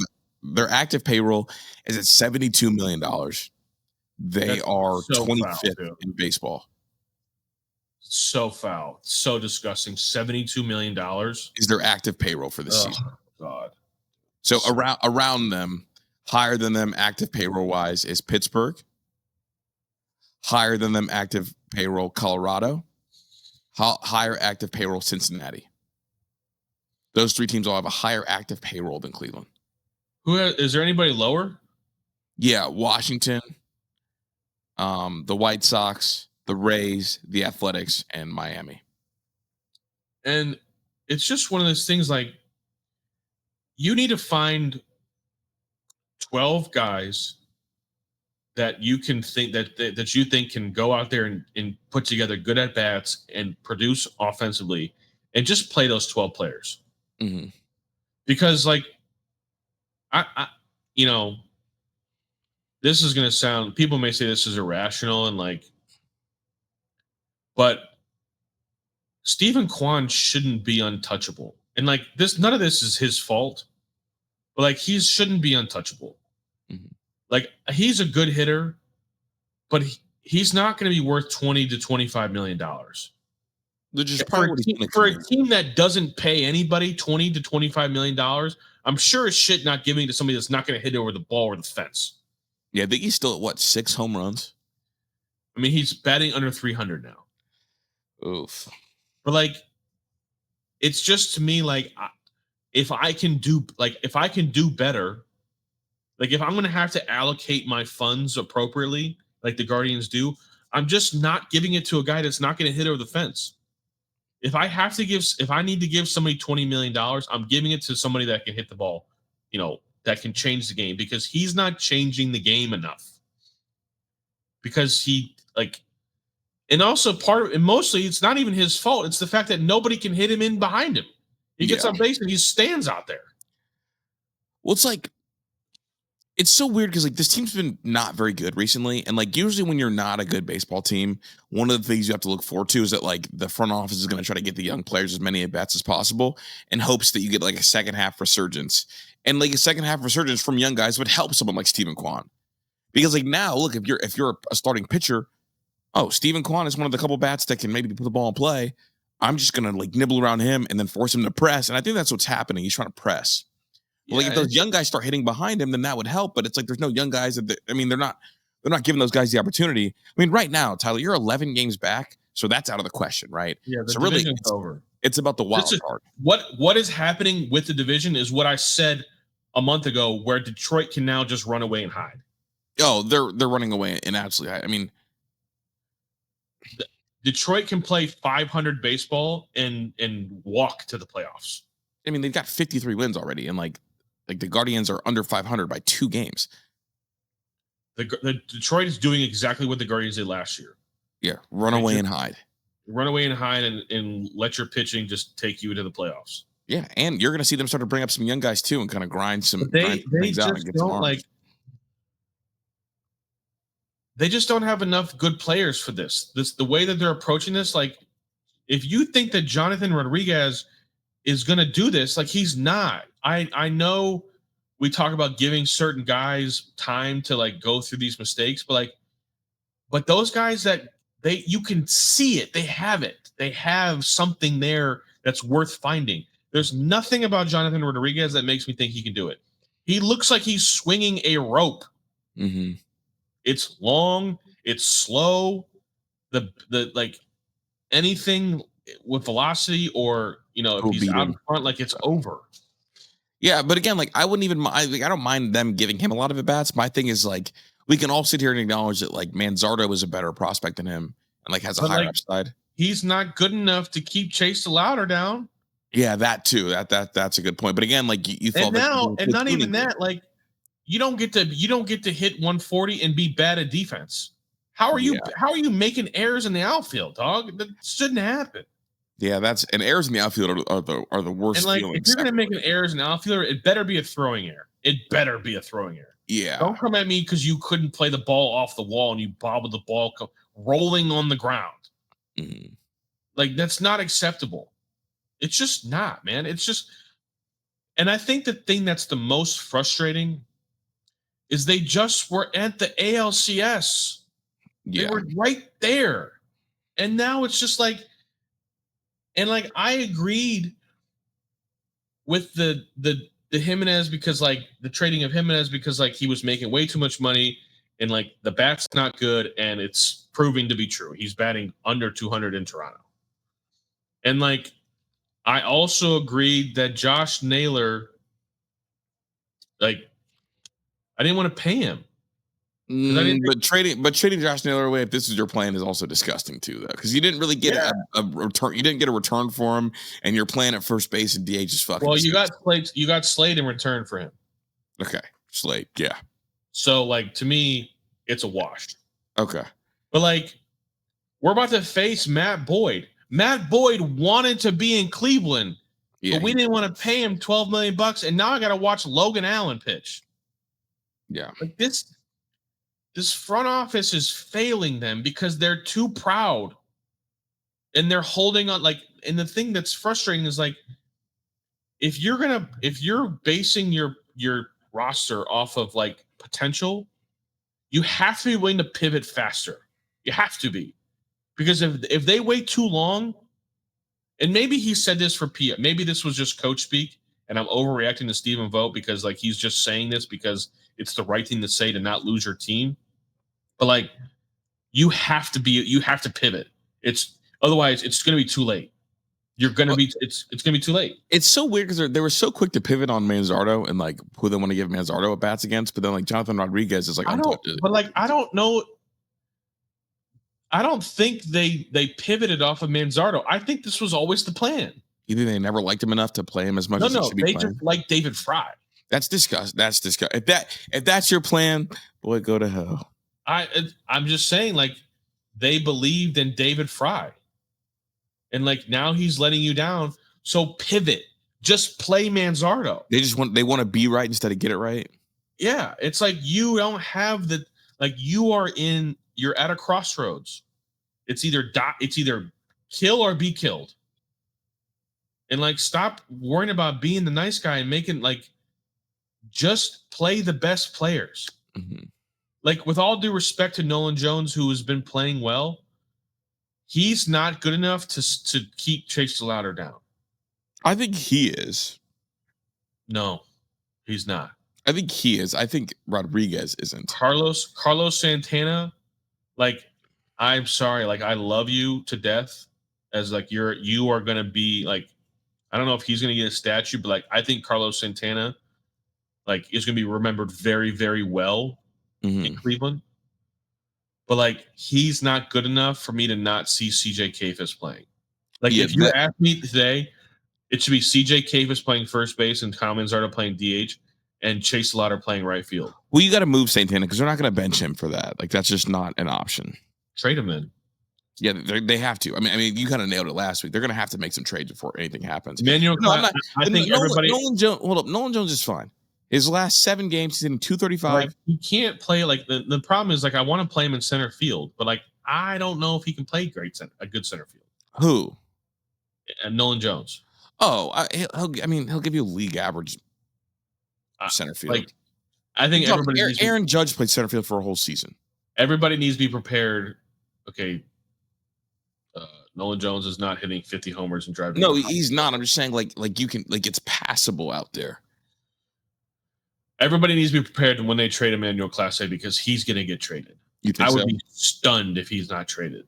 Their active payroll is at $72 million. They are so 25th in baseball. So foul. So disgusting. $72 million is their active payroll for this season. God. So around them, higher than them active payroll wise is Pittsburgh. Higher than them active payroll, Colorado. Higher active payroll, Cincinnati. Those 3 teams all have a higher active payroll than Cleveland. Is there anybody lower? Yeah, Washington, the White Sox, the Rays, the Athletics, and Miami. And it's just one of those things, like, you need to find 12 guys that you can think that you think can go out there and put together good at bats and produce offensively, and just play those 12 players. Mm-hmm. Because, like, I this is going to sound, people may say this is irrational and like, but Stephen Kwan shouldn't be untouchable. And like this, none of this is his fault, but like, he shouldn't be untouchable. Mm-hmm. Like, he's a good hitter, but he's not going to be worth $20 to $25 million. Which is probably what he's going to For a command. team that doesn't pay anybody $20 to $25 million, I'm sure as shit not giving it to somebody that's not going to hit over the ball or the fence. Yeah, I think he's still at what, 6 home runs? I mean, he's batting under 300 now. Oof. But like, it's just to me like, if I can do better, like if I'm going to have to allocate my funds appropriately, like the Guardians do, I'm just not giving it to a guy that's not going to hit over the fence. If I need to give somebody $20 million, I'm giving it to somebody that can hit the ball, that can change the game, because he's not changing the game enough. Because and also mostly it's not even his fault. It's the fact that nobody can hit him in behind him. He gets on base and he stands out there. Well, it's so weird because this team's been not very good recently, and usually when you're not a good baseball team, one of the things you have to look forward to is that the front office is going to try to get the young players as many at bats as possible in hopes that you get a second half resurgence, and a second half resurgence from young guys would help someone like Steven Kwan, because now look, if you're a starting pitcher, Steven Kwan is one of the couple bats that can maybe put the ball in play. I'm just gonna nibble around him and then force him to press, and I think that's what's happening. He's trying to press. Well, if those young guys start hitting behind him, then that would help. But it's there's no young guys. They're not giving those guys the opportunity. I mean, right now, Tyler, you're 11 games back, so that's out of the question, right? Yeah, so really, over. It's about the wild card. What is happening with the division is what I said a month ago, where Detroit can now just run away and hide. Oh, they're running away and absolutely hide. I mean, Detroit can play 500 baseball and walk to the playoffs. I mean, they've got 53 wins already, and the Guardians are under 500 by 2 games. The Detroit is doing exactly what the Guardians did last year. Yeah, run away and hide. Run away and hide, and let your pitching just take you to the playoffs. Yeah, and you're going to see them start to bring up some young guys too, and kind of grind some. They just don't They just don't have enough good players for this. The way that they're approaching this, if you think that Jonathan Rodriguez is going to do this, he's not. I know we talk about giving certain guys time to go through these mistakes, but those guys that you can see it, they have it. They have something there that's worth finding. There's nothing about Jonathan Rodriguez that makes me think he can do it. He looks like he's swinging a rope. Mm-hmm. It's long, it's slow. Anything with velocity or if he's out in front, it's over. Yeah, but again, I wouldn't even. I don't mind them giving him a lot of at bats. My thing is we can all sit here and acknowledge that Manzardo is a better prospect than him and has a higher upside. He's not good enough to keep Chase DeLauder down. Yeah, that too. That's a good point. But again, you thought and not even that. You don't get to hit 140 and be bad at defense. How are you making errors in the outfield, dog? That shouldn't happen. Yeah, and errors in the outfield are the worst. And if you're gonna make an errors in the outfielder, it better be a throwing error. Yeah. Don't come at me because you couldn't play the ball off the wall and you bobbled the ball rolling on the ground. Mm-hmm. That's not acceptable. It's just not, man. It's just, and I think the thing that's the most frustrating is they just were at the ALCS. Yeah. They were right there. And now it's just I agreed with the Jimenez because the trading of Jimenez because he was making way too much money and the bat's not good and it's proving to be true. He's batting under 200 in Toronto. And I also agreed that Josh Naylor, I didn't want to pay him. But trading Josh Naylor away, if this is your plan, is also disgusting too, though, because you didn't really get a return. You didn't get a return for him, and you're playing at first base and DH is fucking. Well, you got Slade in return for him. Okay, Slade, yeah. So to me, it's a wash. Okay, but we're about to face Matt Boyd. Matt Boyd wanted to be in Cleveland, but we didn't want to pay him $12 million, and now I got to watch Logan Allen pitch. Yeah, This front office is failing them because they're too proud and they're holding on. And the thing that's frustrating is if you're basing your roster off of potential, you have to be willing to pivot faster. You have to be. Because if they wait too long, and maybe he said this for Pia, maybe this was just coach speak, and I'm overreacting to Stephen Vogt because like he's just saying this because it's the right thing to say to not lose your team. But like you have to pivot. Otherwise it's gonna be too late. It's gonna be too late. It's so weird because they were so quick to pivot on Manzardo and like who they want to give Manzardo at bats against, but then like Jonathan Rodriguez is like I don't know. I don't think they pivoted off of Manzardo. I think this was always the plan. You think they never liked him enough to play him as much as he should be playing? They just like David Fry. That's disgusting. That's disgusting. If that's your plan, boy, go to hell. I'm just saying, like, they believed in David Fry. And like now he's letting you down. So pivot. Just play Manzardo. They want to be right instead of get it right. Yeah. It's like you don't have you're at a crossroads. It's either kill or be killed. And like stop worrying about being the nice guy and making like just play the best players. Mm-hmm. Like with all due respect to Nolan Jones, who has been playing well, he's not good enough to keep Chase Slaughter down. I think he is. No, he's not. I think he is. I think Rodriguez isn't. Carlos Santana, like, I'm sorry, like I love you to death. As like you are gonna be like, I don't know if he's gonna get a statue, but like I think Carlos Santana, like, is gonna be remembered very, very well in Cleveland. But like he's not good enough for me to not see CJ Kayfus playing. Like if you ask me today, it should be CJ Kayfus playing first base and Kyle Manzardo playing DH and Chase Slaughter playing right field. Well, you got to move Santana because they're not going to bench him for that. Like that's just not an option. Trade him in. Yeah, they have to. I mean, you kind of nailed it last week. They're going to have to make some trades before anything happens. I think everybody. Nolan Jones. Hold up, Nolan Jones is fine. His last 7 games, he's hitting .235. Like, he can't play like the problem is like I want to play him in center field, but like I don't know if he can play a good center field. Who? Nolan Jones. Oh, he'll give you league average center field. Like I think Aaron Judge played center field for a whole season. Everybody needs to be prepared. Okay, Nolan Jones is not hitting 50 homers and driving. No, he's not. I'm just saying, like you can, like it's passable out there. Everybody needs to be prepared when they trade Emmanuel Clase because he's going to get traded. You think I would be stunned if he's not traded.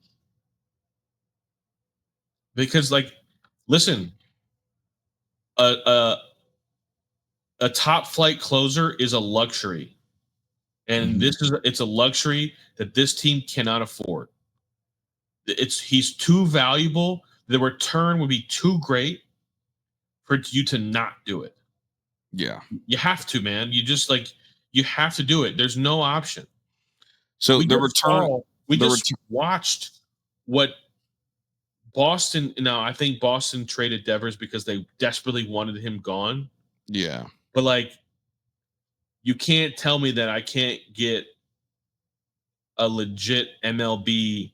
Because, like, listen, a top flight closer is a luxury, and it's a luxury that this team cannot afford. He's too valuable. The return would be too great for you to not do it. Yeah. You have to, man. You have to do it. There's no option. So we watched what Boston. Now, I think Boston traded Devers because they desperately wanted him gone. Yeah. But like, you can't tell me that I can't get a legit MLB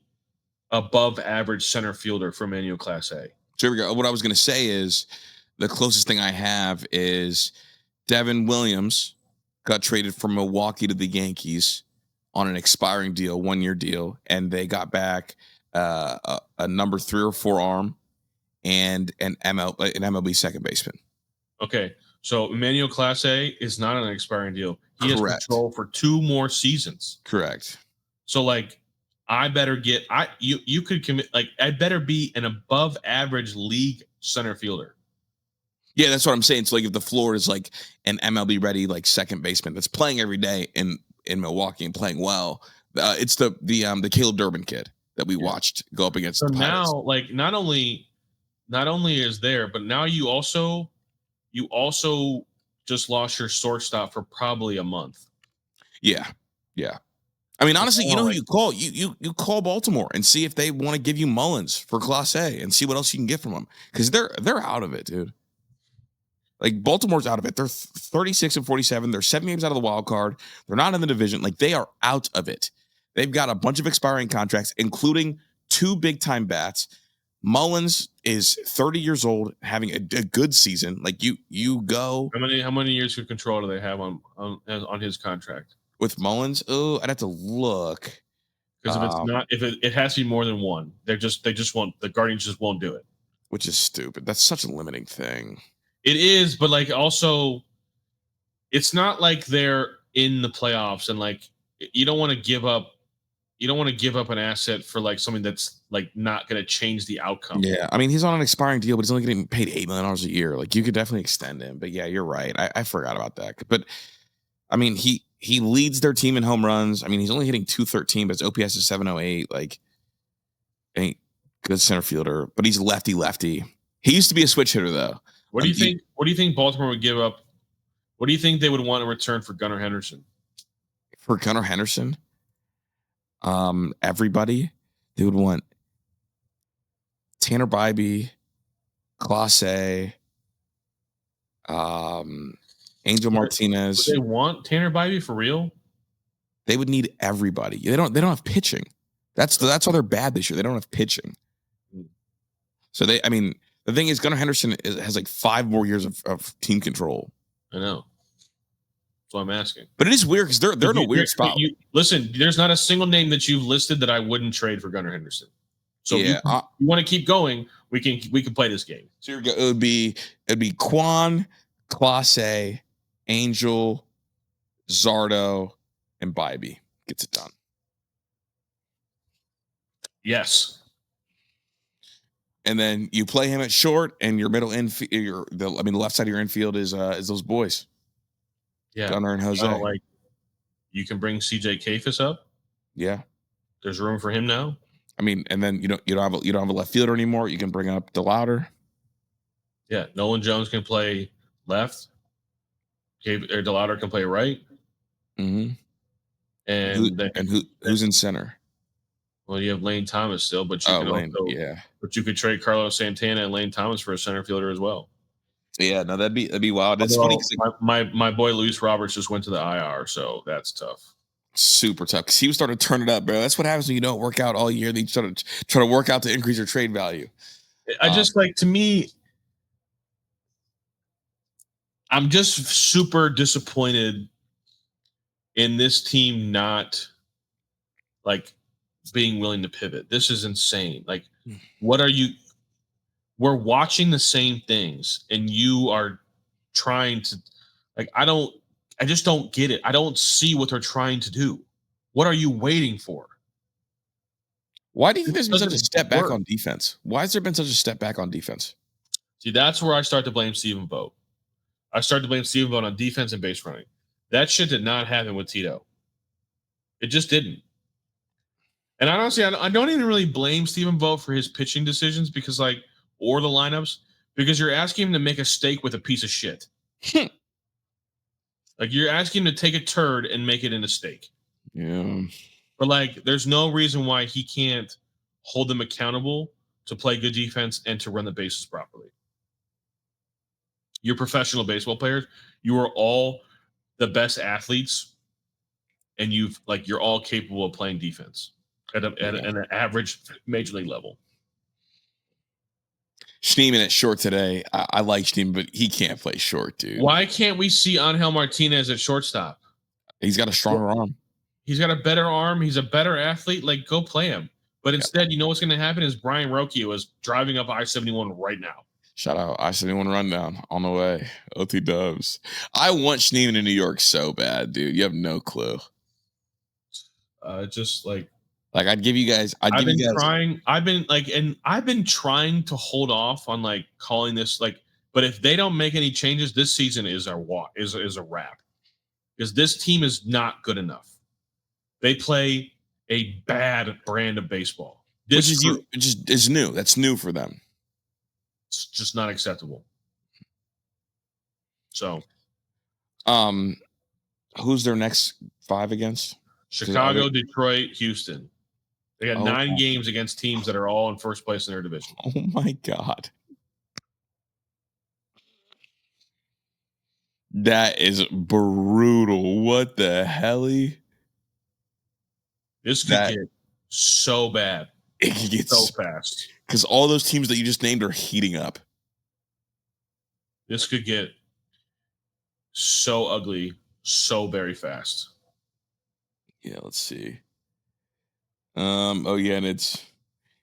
above average center fielder for Emmanuel Clase. So here we go. What I was going to say is the closest thing I have is Devin Williams got traded from Milwaukee to the Yankees on an expiring deal, 1-year deal, and they got back a number 3 or 4 arm and an MLB second baseman. Okay, so Emmanuel Clase is not on an expiring deal. He has control for 2 more seasons. Correct. So like, I better get you could commit, like I better be an above average league center fielder. Yeah, that's what I'm saying. So like if the floor is like an MLB ready like second baseman that's playing every day in Milwaukee and playing well, it's the Caleb Durbin kid that we watched go up against. So the Pirates. Now, like not only is there, but now you also just lost your shortstop for probably a month. Yeah. I mean, honestly, you know who you call? You call Baltimore and see if they want to give you Mullins for Clase and see what else you can get from them because they're out of it, dude. Like Baltimore's out of it. They're 36-47. They're 7 games out of the wild card. They're not in the division. Like they are out of it. They've got a bunch of expiring contracts, including 2 big-time bats. Mullins is 30 years old, having a good season. Like you go. How many years of control do they have on his contract? With Mullins, I'd have to look. Because if it's not, if it has to be more than one, they just won't. The Guardians just won't do it. Which is stupid. That's such a limiting thing. It is, but like also, it's not like they're in the playoffs and like you don't want to give up. You don't want to give up an asset for like something that's like not going to change the outcome. Yeah, I mean he's on an expiring deal, but he's only getting paid $8 million a year. Like you could definitely extend him. But yeah, you're right. I forgot about that. But I mean he leads their team in home runs. I mean he's only hitting 213, but his OPS is 708. Like ain't good center fielder, but he's lefty. He used to be a switch hitter though. What do you think? What do you think Baltimore would give up? What do you think they would want in return for Gunnar Henderson? For Gunnar Henderson, everybody they would want Tanner Bybee, Clase, Angel Martinez. Would they want Tanner Bybee for real? They would need everybody. They don't have pitching. That's why they're bad this year. They don't have pitching. So the thing is, Gunnar Henderson has like 5 more years of team control. I know. That's what I'm asking. But it is weird because they're in a weird spot. Listen, there's not a single name that you've listed that I wouldn't trade for Gunnar Henderson. So yeah, if you want to keep going, we can play this game. So it would be Quan, Clase, Angel, Zardo, and Bybee gets it done. Yes. And then you play him at short, and your middle infield, the left side of your infield is those boys. Yeah, Gunnar and Jose. Like you can bring CJ Kafis up. Yeah, there's room for him now. I mean, and then you don't have a left fielder anymore. You can bring up DeLauder. Yeah, Nolan Jones can play left. DeLauder can play right. Mm-hmm. And who's in center? Well, you have Lane Thomas still, but you could trade Carlos Santana and Lane Thomas for a center fielder as well. Yeah, no, that'd be wild. It's funny. My boy Luis Roberts just went to the IR, so that's tough. Super tough because he was starting to turn it up, bro. That's what happens when you don't work out all year. Then you start to try to work out to increase your trade value. To me, I'm just super disappointed in this team not like being willing to pivot. This is insane. Like, what are you? We're watching the same things, and you are trying to, like, I just don't get it. I don't see what they're trying to do. What are you waiting for? Why do you think there's been such a step back on defense? Why has there been such a step back on defense? See, that's where I start to blame Stephen Vogt. I start to blame Stephen Vogt on defense and base running. That shit did not happen with Tito. It just didn't. And honestly, I don't even really blame Stephen Vogt for his pitching decisions or the lineups, because you're asking him to make a steak with a piece of shit. Like, you're asking him to take a turd and make it into steak. Yeah. But, like, there's no reason why he can't hold them accountable to play good defense and to run the bases properly. You're professional baseball players. You are all the best athletes, and you're all capable of playing defense at an average major league level. Schneeman at short today. I like Schneeman, but he can't play short, dude. Why can't we see Angel Martinez at shortstop? He's got a stronger arm. He's got a better arm. He's a better athlete. Like, go play him. But instead, you know what's going to happen is Brian Rocchio is driving up I-71 right now. Shout out I-71 rundown on the way. OT Dubs. I want Schneeman in New York so bad, dude. You have no clue. I'd give you guys. I've been trying to hold off on like calling this like. But if they don't make any changes, this season is a wrap, because this team is not good enough. They play a bad brand of baseball. Which is new. That's new for them. It's just not acceptable. So, who's their next 5 against? Chicago, Detroit, Houston. They got 9 games against teams that are all in first place in their division. Oh my God. That is brutal. What the hell? This could get so bad. It could get so fast. Because all those teams that you just named are heating up. This could get so ugly so very fast. Yeah, let's see. Oh yeah, and it's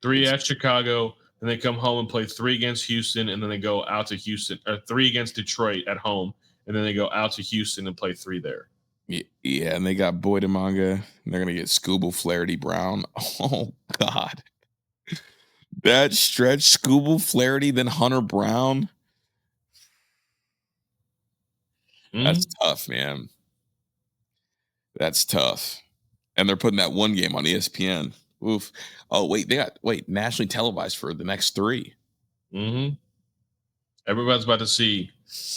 3 at Chicago, and they come home and play 3 against Houston, and then they go out to Houston, or 3 against Detroit at home, and then they go out to Houston and play 3 there. yeah, and they got Boyd and Manga, and they're gonna get Scooble Flaherty Brown. Oh God, that stretch, Scooble Flaherty, then Hunter Brown. That's tough, man. That's tough. And they're putting that one game on ESPN. Oof. Oh wait, they got nationally televised for the next 3. Mm-hmm. Everybody's about to see.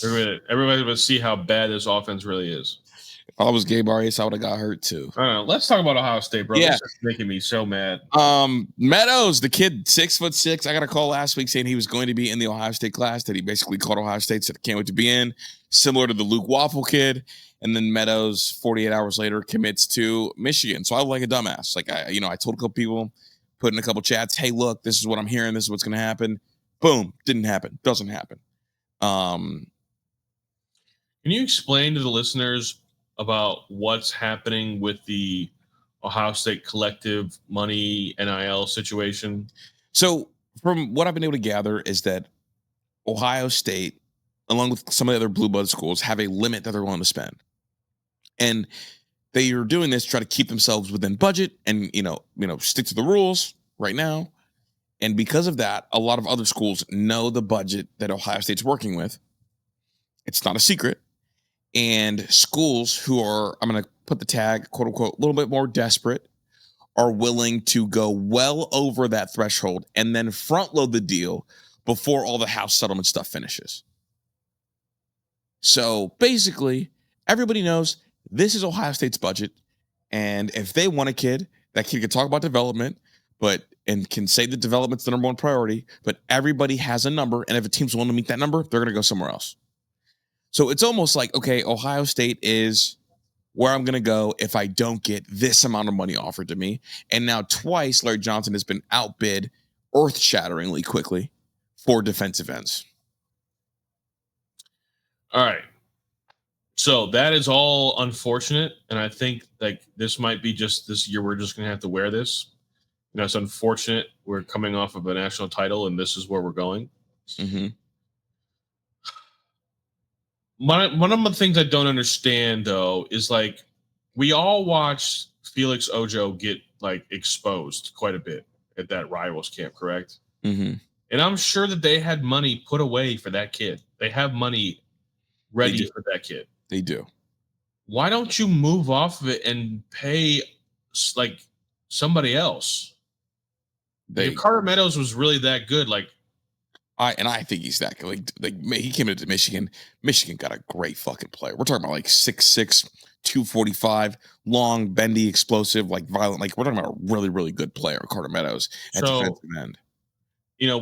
Everybody's about to see how bad this offense really is. If I was Gabe Arias, I would have got hurt too. I don't know. Let's talk about Ohio State, bro. Yeah. This is making me so mad. Meadows, the kid, 6'6". I got a call last week saying he was going to be in the Ohio State class. That he basically called Ohio State, said can't wait to be in. Similar to the Luke Waffle kid. And then Meadows, 48 hours later, commits to Michigan. So I like a dumbass. Like I told a couple people, put in a couple chats, hey, look, this is what I'm hearing. This is what's going to happen. Boom, didn't happen. Doesn't happen. Can you explain to the listeners about what's happening with the Ohio State collective money NIL situation? So from what I've been able to gather is that Ohio State, along with some of the other blue blood schools, have a limit that they're willing to spend. And they are doing this to try to keep themselves within budget and, stick to the rules right now. And because of that, a lot of other schools know the budget that Ohio State's working with. It's not a secret. And schools who are, I'm going to put the tag, quote unquote, a little bit more desperate, are willing to go well over that threshold and then front load the deal before all the house settlement stuff finishes. So basically, everybody knows this is Ohio State's budget. And if they want a kid, that kid can talk about development, and can say the development's the number one priority, but everybody has a number. And if a team's willing to meet that number, they're going to go somewhere else. So it's almost like, okay, Ohio State is where I'm going to go if I don't get this amount of money offered to me. And now twice, Larry Johnson has been outbid earth-shatteringly quickly for defensive ends. All right. So that is all unfortunate. And I think like this might be just this year. We're just going to have to wear this. It's unfortunate. We're coming off of a national title and this is where we're going. Mm-hmm. One of the things I don't understand though is like we all watched Felix Ojo get like exposed quite a bit at that Rivals camp, correct? Mm-hmm. And I'm sure that they had money put away for that kid. They have money ready for that kid. They do. Why don't you move off of it and pay like somebody else? If Carter Meadows was really that good, I think he's that good. Like he came into Michigan. Michigan got a great fucking player. We're talking about like 6'6", 245, long, bendy, explosive, like violent. Like we're talking about a really, really good player, Carter Meadows at defensive end.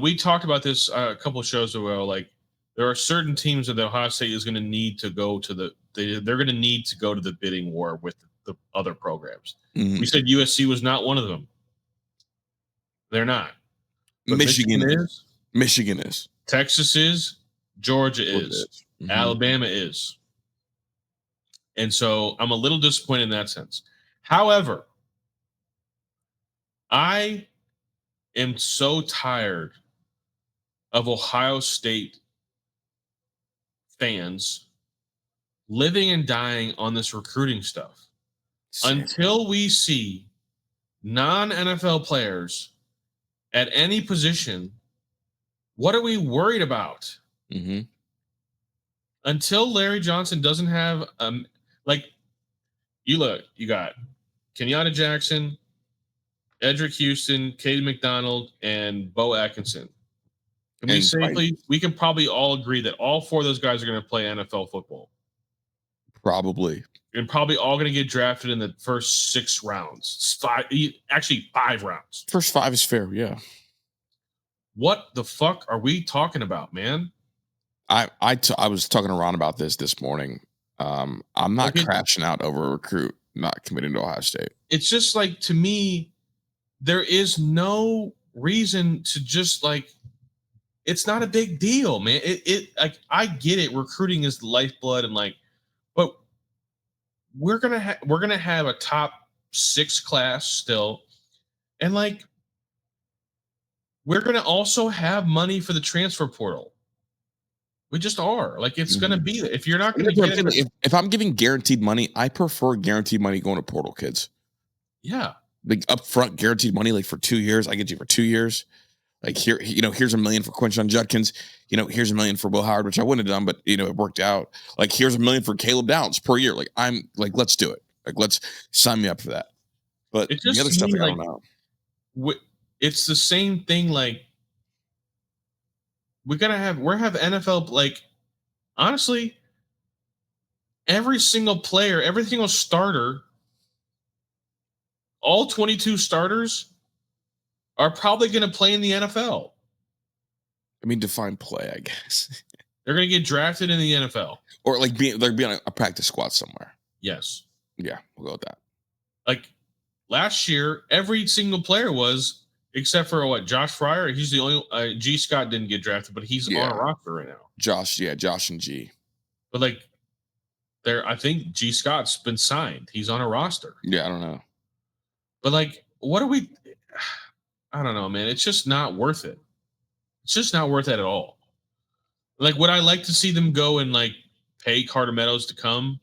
We talked about this a couple of shows ago. Like there are certain teams that the Ohio State is going to need to go to they're going to need to go to the bidding war with the other programs. Mm-hmm. We said USC was not one of them. They're not. But Michigan is. Michigan is. Texas is. Georgia is. Mm-hmm. Alabama is. And so I'm a little disappointed in that sense. However, I am so tired of Ohio State fans living and dying on this recruiting stuff. Same. Until we see non-NFL players at any position, what are we worried about? Mm-hmm. Until Larry Johnson doesn't have you got Kenyatta Jackson, Edric Houston, Caden McDonald, and Bo Atkinson. We can probably all agree that all 4 of those guys are going to play NFL football. Probably. And probably all going to get drafted in the first 6 rounds. 5 rounds. First 5 is fair, yeah. What the fuck are we talking about, man? I was talking to Ron about this morning. I'm not crashing out over a recruit not committing to Ohio State. It's just like, to me, there is no reason to just it's not a big deal, man. I get it. Recruiting is the lifeblood and but we're gonna have a top 6 class still. And like, we're going to also have money for the transfer portal. We just are. Like, it's going to be if you're not going to get it. If I'm giving guaranteed money, I prefer guaranteed money going to portal kids. Yeah. Like upfront guaranteed money, like for 2 years. I get you for 2 years. Like here, here's $1 million for Quinshon Judkins. Here's $1 million for Will Howard, which I wouldn't have done, but it worked out. Like here's $1 million for Caleb Downs per year. Like I'm like, let's do it. Like let's sign me up for that. But it's the just other stuff, I don't know. It's the same thing. Like we're have NFL. Like honestly, every single player, every single starter, all 22 starters are probably going to play in the NFL. I mean, define play, I guess. They're going to get drafted in the NFL. Or like be on a practice squad somewhere. Yes. Yeah, we'll go with that. Like last year, every single player was, except for Josh Fryer. He's the only, G. Scott didn't get drafted, but he's on a roster right now. Josh and G. But like, I think G. Scott's been signed. He's on a roster. Yeah, I don't know. But like, what are we? I don't know, man. It's just not worth it. It's just not worth it at all. Like, would I like to see them go and like pay Carter Meadows to come?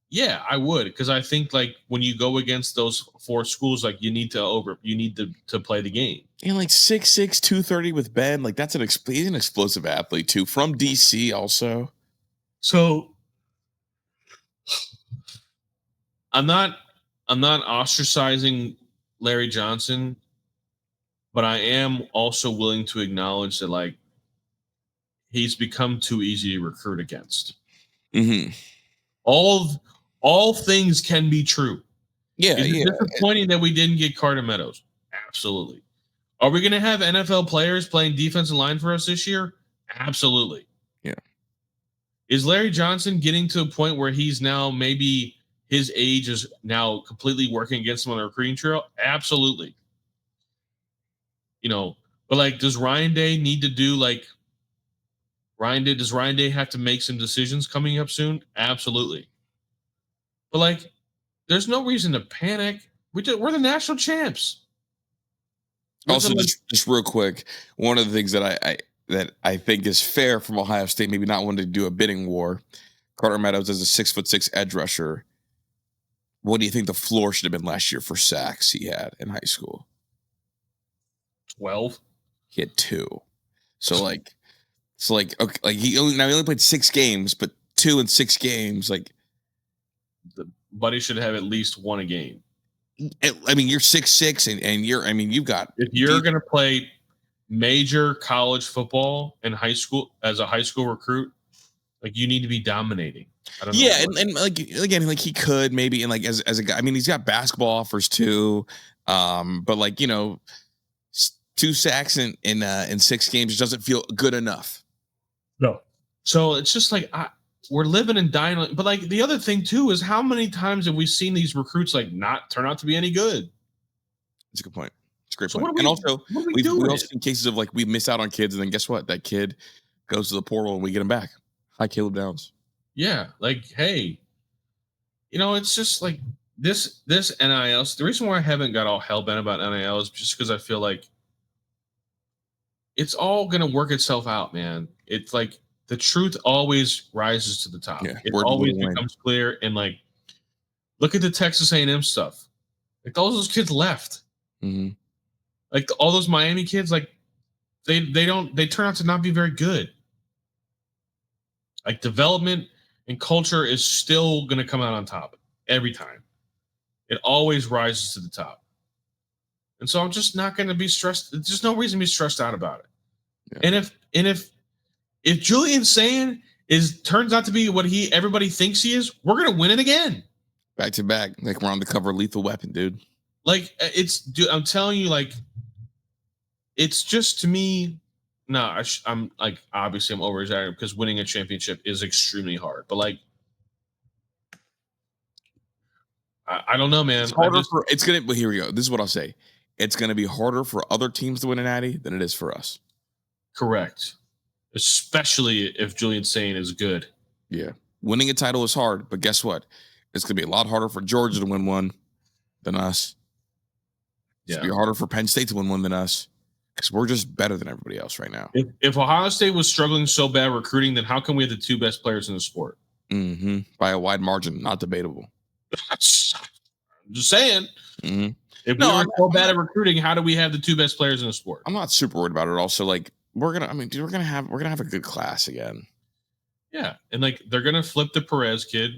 Yeah, I would, because I think like when you go against those 4 schools, like you need to play the game. And like 6'6", 230 with Ben, like that's he's an explosive athlete too, from DC also. So I'm not ostracizing Larry Johnson, but I am also willing to acknowledge that like he's become too easy to recruit against. Mm-hmm. All things can be true. Yeah, Is it disappointing that we didn't get Carter Meadows? Absolutely. Are we going to have NFL players playing defensive line for us this year? Absolutely. Yeah. Is Larry Johnson getting to a point where he's now maybe his age is now completely working against him on the recruiting trail? Absolutely. But like, does Ryan Day need to do like does Ryan Day have to make some decisions coming up soon? Absolutely. But like, there's no reason to panic. We're the national champs. Also, just real quick, one of the things that I think is fair from Ohio State, maybe not wanting to do a bidding war. Carter Meadows is a 6'6" edge rusher. What do you think the floor should have been last year for sacks he had in high school? 12. He had 2. So okay, he only played 6 games, but 2 in 6 games, like the buddy should have at least 1 a game. I mean, you're 6'6", and you've got. If you're going to play major college football in high school as a high school recruit, like you need to be dominating. I don't know. Yeah, and like again, like he could maybe, and like as a guy, I mean, he's got basketball offers too, but like 2 sacks in 6 games just doesn't feel good enough. No. So it's just like we're living and dying. But like the other thing too is how many times have we seen these recruits like not turn out to be any good? That's a good point. It's a great point. And also, we've also seen cases of like we miss out on kids, and then guess what? That kid goes to the portal and we get him back. Hi, Caleb Downs. Yeah, like hey, it's just like this NIL. The reason why I haven't got all hell bent about NIL is just because I feel like it's all gonna work itself out, man. It's like the truth always rises to the top. Yeah, it always becomes clear. And like, look at the Texas A&M stuff. Like all those kids left. Mm-hmm. Like all those Miami kids, like they turn out to not be very good. Like development and culture is still going to come out on top every time. It always rises to the top. And so I'm just not going to be stressed. There's just no reason to be stressed out about it. Yeah. And if Julian Sayin turns out to be what everybody thinks he is, we're going to win it again. Back to back. Like we're on the cover of Lethal Weapon, dude. Like dude, I'm telling you, like, it's just to me, no, I'm like, obviously I'm over-exaggerating because winning a championship is extremely hard. But like, I don't know, man. It's harder but here we go. This is what I'll say. It's going to be harder for other teams to win an Natty than it is for us. Correct. Especially if Julian Sayin is good. Yeah. Winning a title is hard, but guess what? It's going to be a lot harder for Georgia to win one than us. Yeah. It's be harder for Penn State to win one than us because we're just better than everybody else right now. If Ohio State was struggling so bad recruiting, then how come we have the 2 best players in the sport? Mm-hmm. By a wide margin, not debatable. I'm just saying. Mm-hmm. If we were so bad at recruiting, how do we have the 2 best players in the sport? I'm not super worried about it. Also, like we're gonna have a good class again. Yeah, and like they're gonna flip the Perez kid.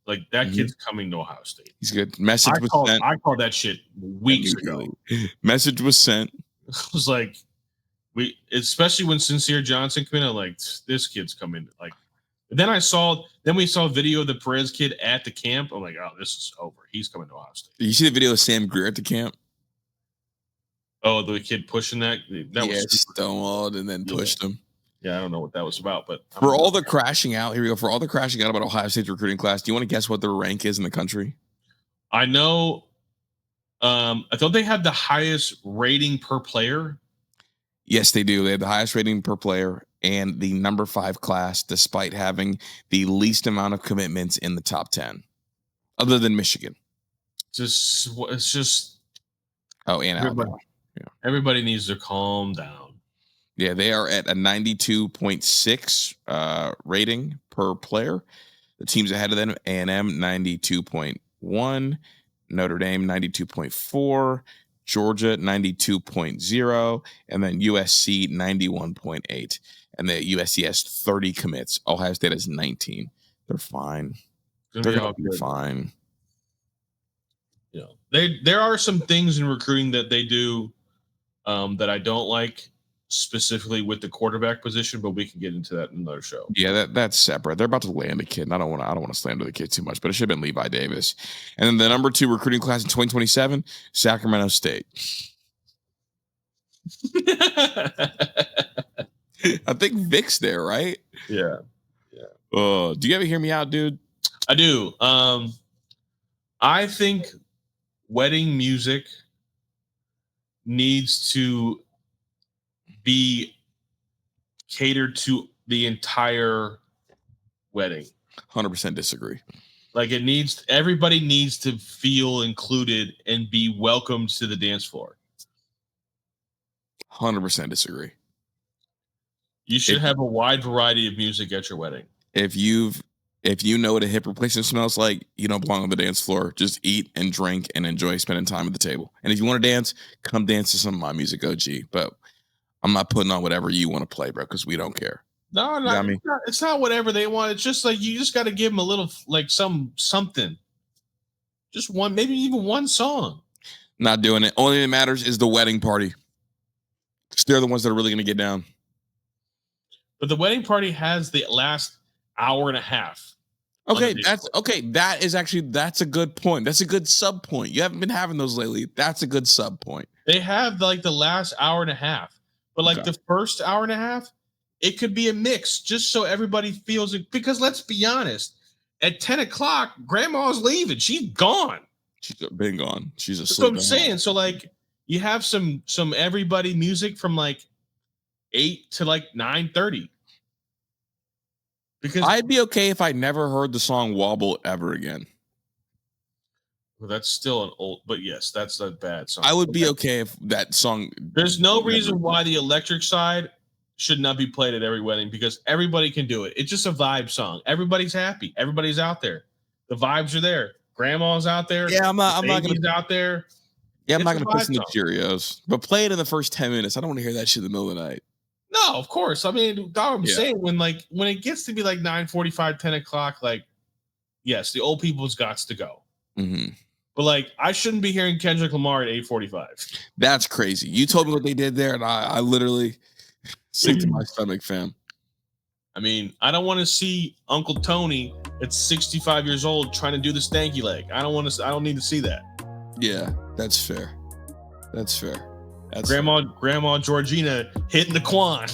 Like that kid's coming to Ohio State. He's good. Message was sent. I called that shit weeks ago. Message was sent. I was like, especially when Sincere Johnson came in, I'm like, this kid's coming. Like, then we saw a video of the Perez kid at the camp. I'm like, oh, this is over. He's coming to Ohio State. Did you see the video of Sam Greer at the camp? Oh, the kid pushing that was stonewalled and then pushed him. Yeah, I don't know what that was about, but for all the crashing out, here we go. For all the crashing out about Ohio State's recruiting class, do you want to guess what their rank is in the country? I know. I thought they had the highest rating per player. Yes, they do. They have the highest rating per player and the number 5 class, despite having the least amount of commitments in the top 10, other than Michigan. It's just. Oh, and Alabama. Yeah. Everybody needs to calm down. Yeah, they are at a 92.6 rating per player. The teams ahead of them, A&M 92.1, Notre Dame 92.4, Georgia 92.0, and then USC 91.8. And the USC has 30 commits. Ohio State has 19. They're fine. They're going to be fine. Yeah, there are some things in recruiting that they do that I don't like, specifically with the quarterback position, but we can get into that in another show. Yeah, that's separate. They're about to land a kid, and I don't want to slander the kid too much, but it should have been Levi Davis. And then the number 2 recruiting class in 2027, Sacramento State. I think Vic's there, right? Yeah. Do you ever hear me out, dude? I do. I think wedding music needs to be catered to the entire wedding. 100% disagree. Like everybody needs to feel included and be welcomed to the dance floor. 100% disagree. You should have a wide variety of music at your wedding. If you know what a hip replacement smells like, you don't belong on the dance floor. Just eat and drink and enjoy spending time at the table. And if you want to dance, come dance to some of my music, OG. But I'm not putting on whatever you want to play, bro, because we don't care. No, it's not whatever they want. It's just like you just got to give them a little, like something. Just one, maybe even one song. Not doing it. Only thing that matters is the wedding party. Because they're the ones that are really going to get down. But the wedding party has the last hour and a half. Okay, that's a good point. That's a good sub point. You haven't been having those lately. That's a good sub point. They have like the last hour and a half. But like the first hour and a half, it could be a mix just so everybody feels it. Because let's be honest, at 10 o'clock, grandma's leaving. She's gone. She's been gone. She's asleep. That's what I'm saying. So like you have some everybody music from like 8 to like 9:30. Because I'd be okay if I never heard the song Wobble ever again. Well, that's still an old, but yes, that's a bad song. I would be okay if that song. There's no reason why the electric side should not be played at every wedding because everybody can do it. It's just a vibe song. Everybody's happy. Everybody's out there. The vibes are there. Grandma's out there. Yeah, I'm not going to out there. Yeah, I'm not going to listen to Cheerios, but play it in the first 10 minutes. I don't want to hear that shit in the middle of the night. No, of course. I mean, I'm saying when it gets to be like 9:45, 10 o'clock, like, yes, the old people's got to go. Mm-hmm. But like, I shouldn't be hearing Kendrick Lamar at 8:45. That's crazy. You told me what they did there, and I literally sick to my stomach, fam. I mean, I don't want to see Uncle Tony at 65 years old trying to do the stanky leg. I don't need to see that. Yeah, that's fair. That's Grandma Georgina hitting the Quan.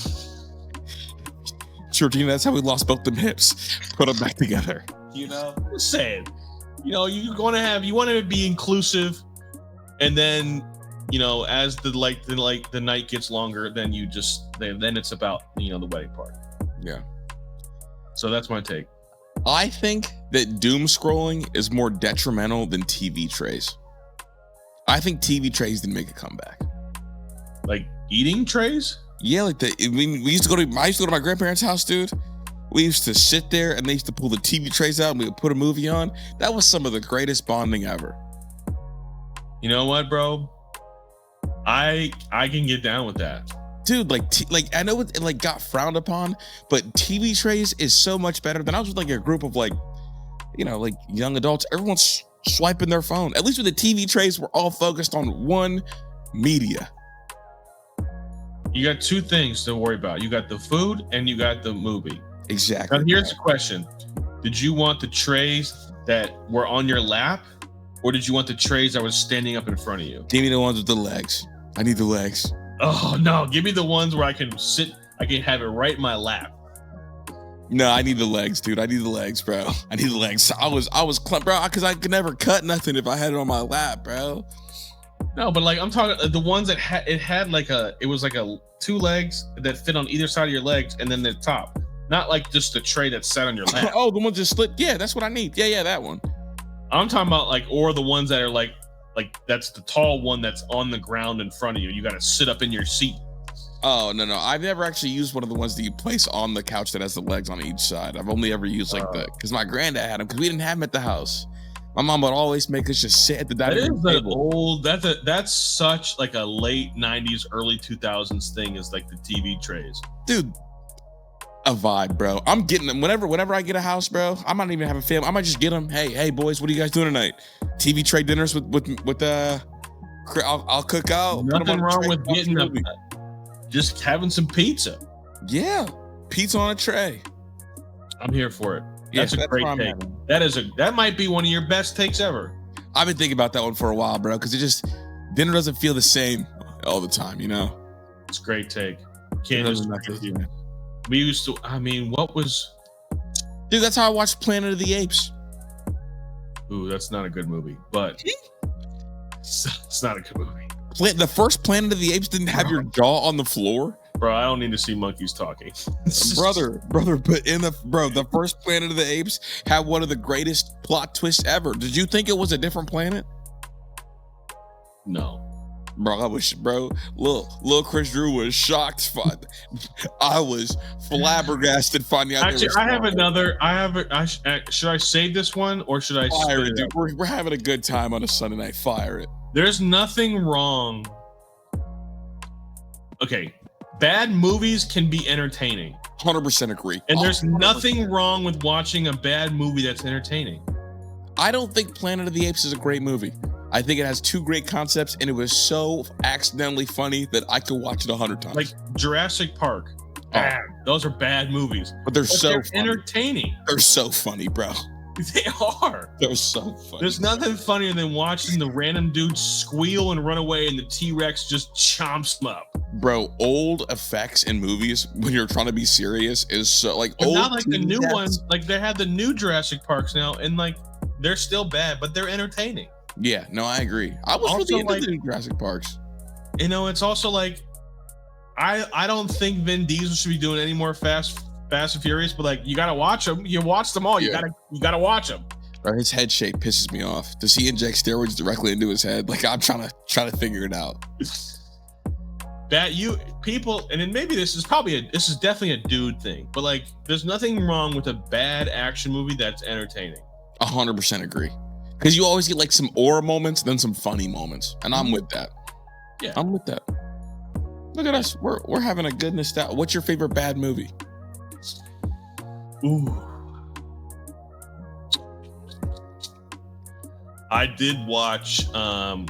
Georgina, that's how we lost both them hips. Put them back together. You know, I'm saying, you want to be inclusive, and then, as the night gets longer, then then it's about the wedding party. Yeah. So that's my take. I think that doom scrolling is more detrimental than TV trays. I think TV trays didn't make a comeback. Like eating trays? Yeah, like I used to go to my grandparents' house, dude. We used to sit there and they used to pull the TV trays out and we would put a movie on. That was some of the greatest bonding ever. You know what, bro? I can get down with that. Dude, like I know it like got frowned upon, but TV trays is so much better than I was with like a group of like, you know, like young adults. Everyone's swiping their phone. At least with the TV trays, we're all focused on one media. You got two things to worry about. You got the food and you got the movie. Exactly. Now here's the question. Did you want the trays that were on your lap, or did you want the trays that were standing up in front of you? Give me the ones with the legs. I need the legs. Oh no, give me the ones where I can sit, I can have it right in my lap. No, I need the legs, dude. I need the legs, bro. I need the legs. I was bro, because I could never cut nothing if I had it on my lap, bro. No, but like I'm talking the ones that it was like a two legs that fit on either side of your legs and then the top. Not like just the tray that sat on your lap. Oh, the one just split. Yeah, that's what I need. Yeah, that one. I'm talking about like, or the ones that are like that's the tall one that's on the ground in front of you. You got to sit up in your seat. Oh, no. I've never actually used one of the ones that you place on the couch that has the legs on each side. I've only ever used like because my granddad had them because we didn't have them at the house. My mom would always make us just sit at the dining room table. That's such like a late 90s, early 2000s thing is like the TV trays. Dude, a vibe, bro. I'm getting them whenever I get a house, bro. I might not even have a family. I might just get them. Hey, boys, what are you guys doing tonight? TV tray dinners with I'll cook out. Nothing wrong with getting them. Just having some pizza. Yeah, pizza on a tray. I'm here for it. That's a great take. That might be one of your best takes ever. I've been thinking about that one for a while, bro, because dinner doesn't feel the same all the time, you know. It's a great take. Can't just we used to. I mean, what was? Dude, that's how I watched Planet of the Apes. Ooh, that's not a good movie, but it's not a good movie. The first Planet of the Apes didn't have your jaw on the floor. Bro, I don't need to see monkeys talking. brother, but the first Planet of the Apes had one of the greatest plot twists ever. Did you think it was a different planet? No. Bro, little Chris Drew was shocked. I was flabbergasted finding out. Actually, should I save this one or should I fire it, dude? We're having a good time on a Sunday night. Fire it. There's nothing wrong. Okay. Bad movies can be entertaining. 100% agree. And there's nothing wrong with watching a bad movie that's entertaining. I don't think Planet of the Apes is a great movie. I think it has two great concepts, and it was so accidentally funny that I could watch it 100 times. Like Jurassic Park. Bad. Those are bad movies. But they're so entertaining. They're so funny, bro. They are. They're so funny. There's nothing funnier than watching the random dude squeal and run away and the T-Rex just chomps them up. Bro, old effects in movies when you're trying to be serious is so like but old. Not like the new ones. Like they had the new Jurassic Parks now, and like they're still bad, but they're entertaining. Yeah, no, I agree. I was also really into the new Jurassic Parks. You know, it's also like I don't think Vin Diesel should be doing any more Fast and Furious, but like you gotta watch them. You watch them all. You gotta watch them. Bro, his head shape pisses me off. Does he inject steroids directly into his head? Like I'm trying to figure it out. That you people, and then maybe this is definitely a dude thing, but like there's nothing wrong with a bad action movie that's entertaining. 100% agree. Because you always get like some aura moments, then some funny moments, and I'm with that. Yeah, I'm with that. Look at us. We're having a good nostalgia. What's your favorite bad movie? Ooh. I did watch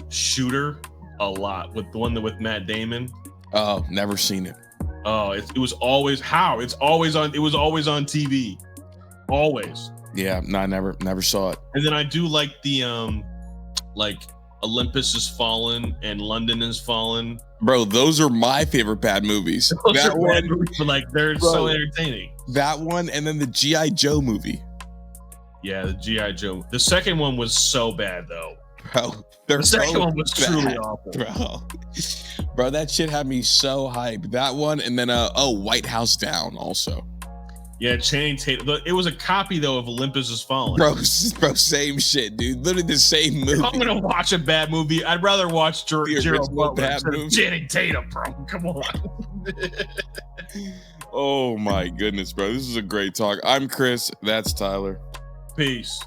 Shooter a lot with the one with Matt Damon. Oh, never seen it. Oh, it was always on TV. Always. Yeah, no, I never saw it. And then I do like the like Olympus Has Fallen and London Has Fallen. Bro, those are my favorite bad movies. Those are bad movies, but like they're so entertaining. That one and then the G.I. Joe movie. Yeah, the G.I. Joe. The second one was so bad though. Bro, the second one was truly awful. Bro, that shit had me so hyped. That one and then White House Down also. Yeah, Channing Tatum. It was a copy though of Olympus Has Fallen. Bro, same shit, dude. Literally the same movie. If I'm gonna watch a bad movie, I'd rather watch Gerald Butler instead of Channing Tatum, bro. Come on. Oh my goodness, bro. This is a great talk. I'm Chris. That's Tyler. Peace.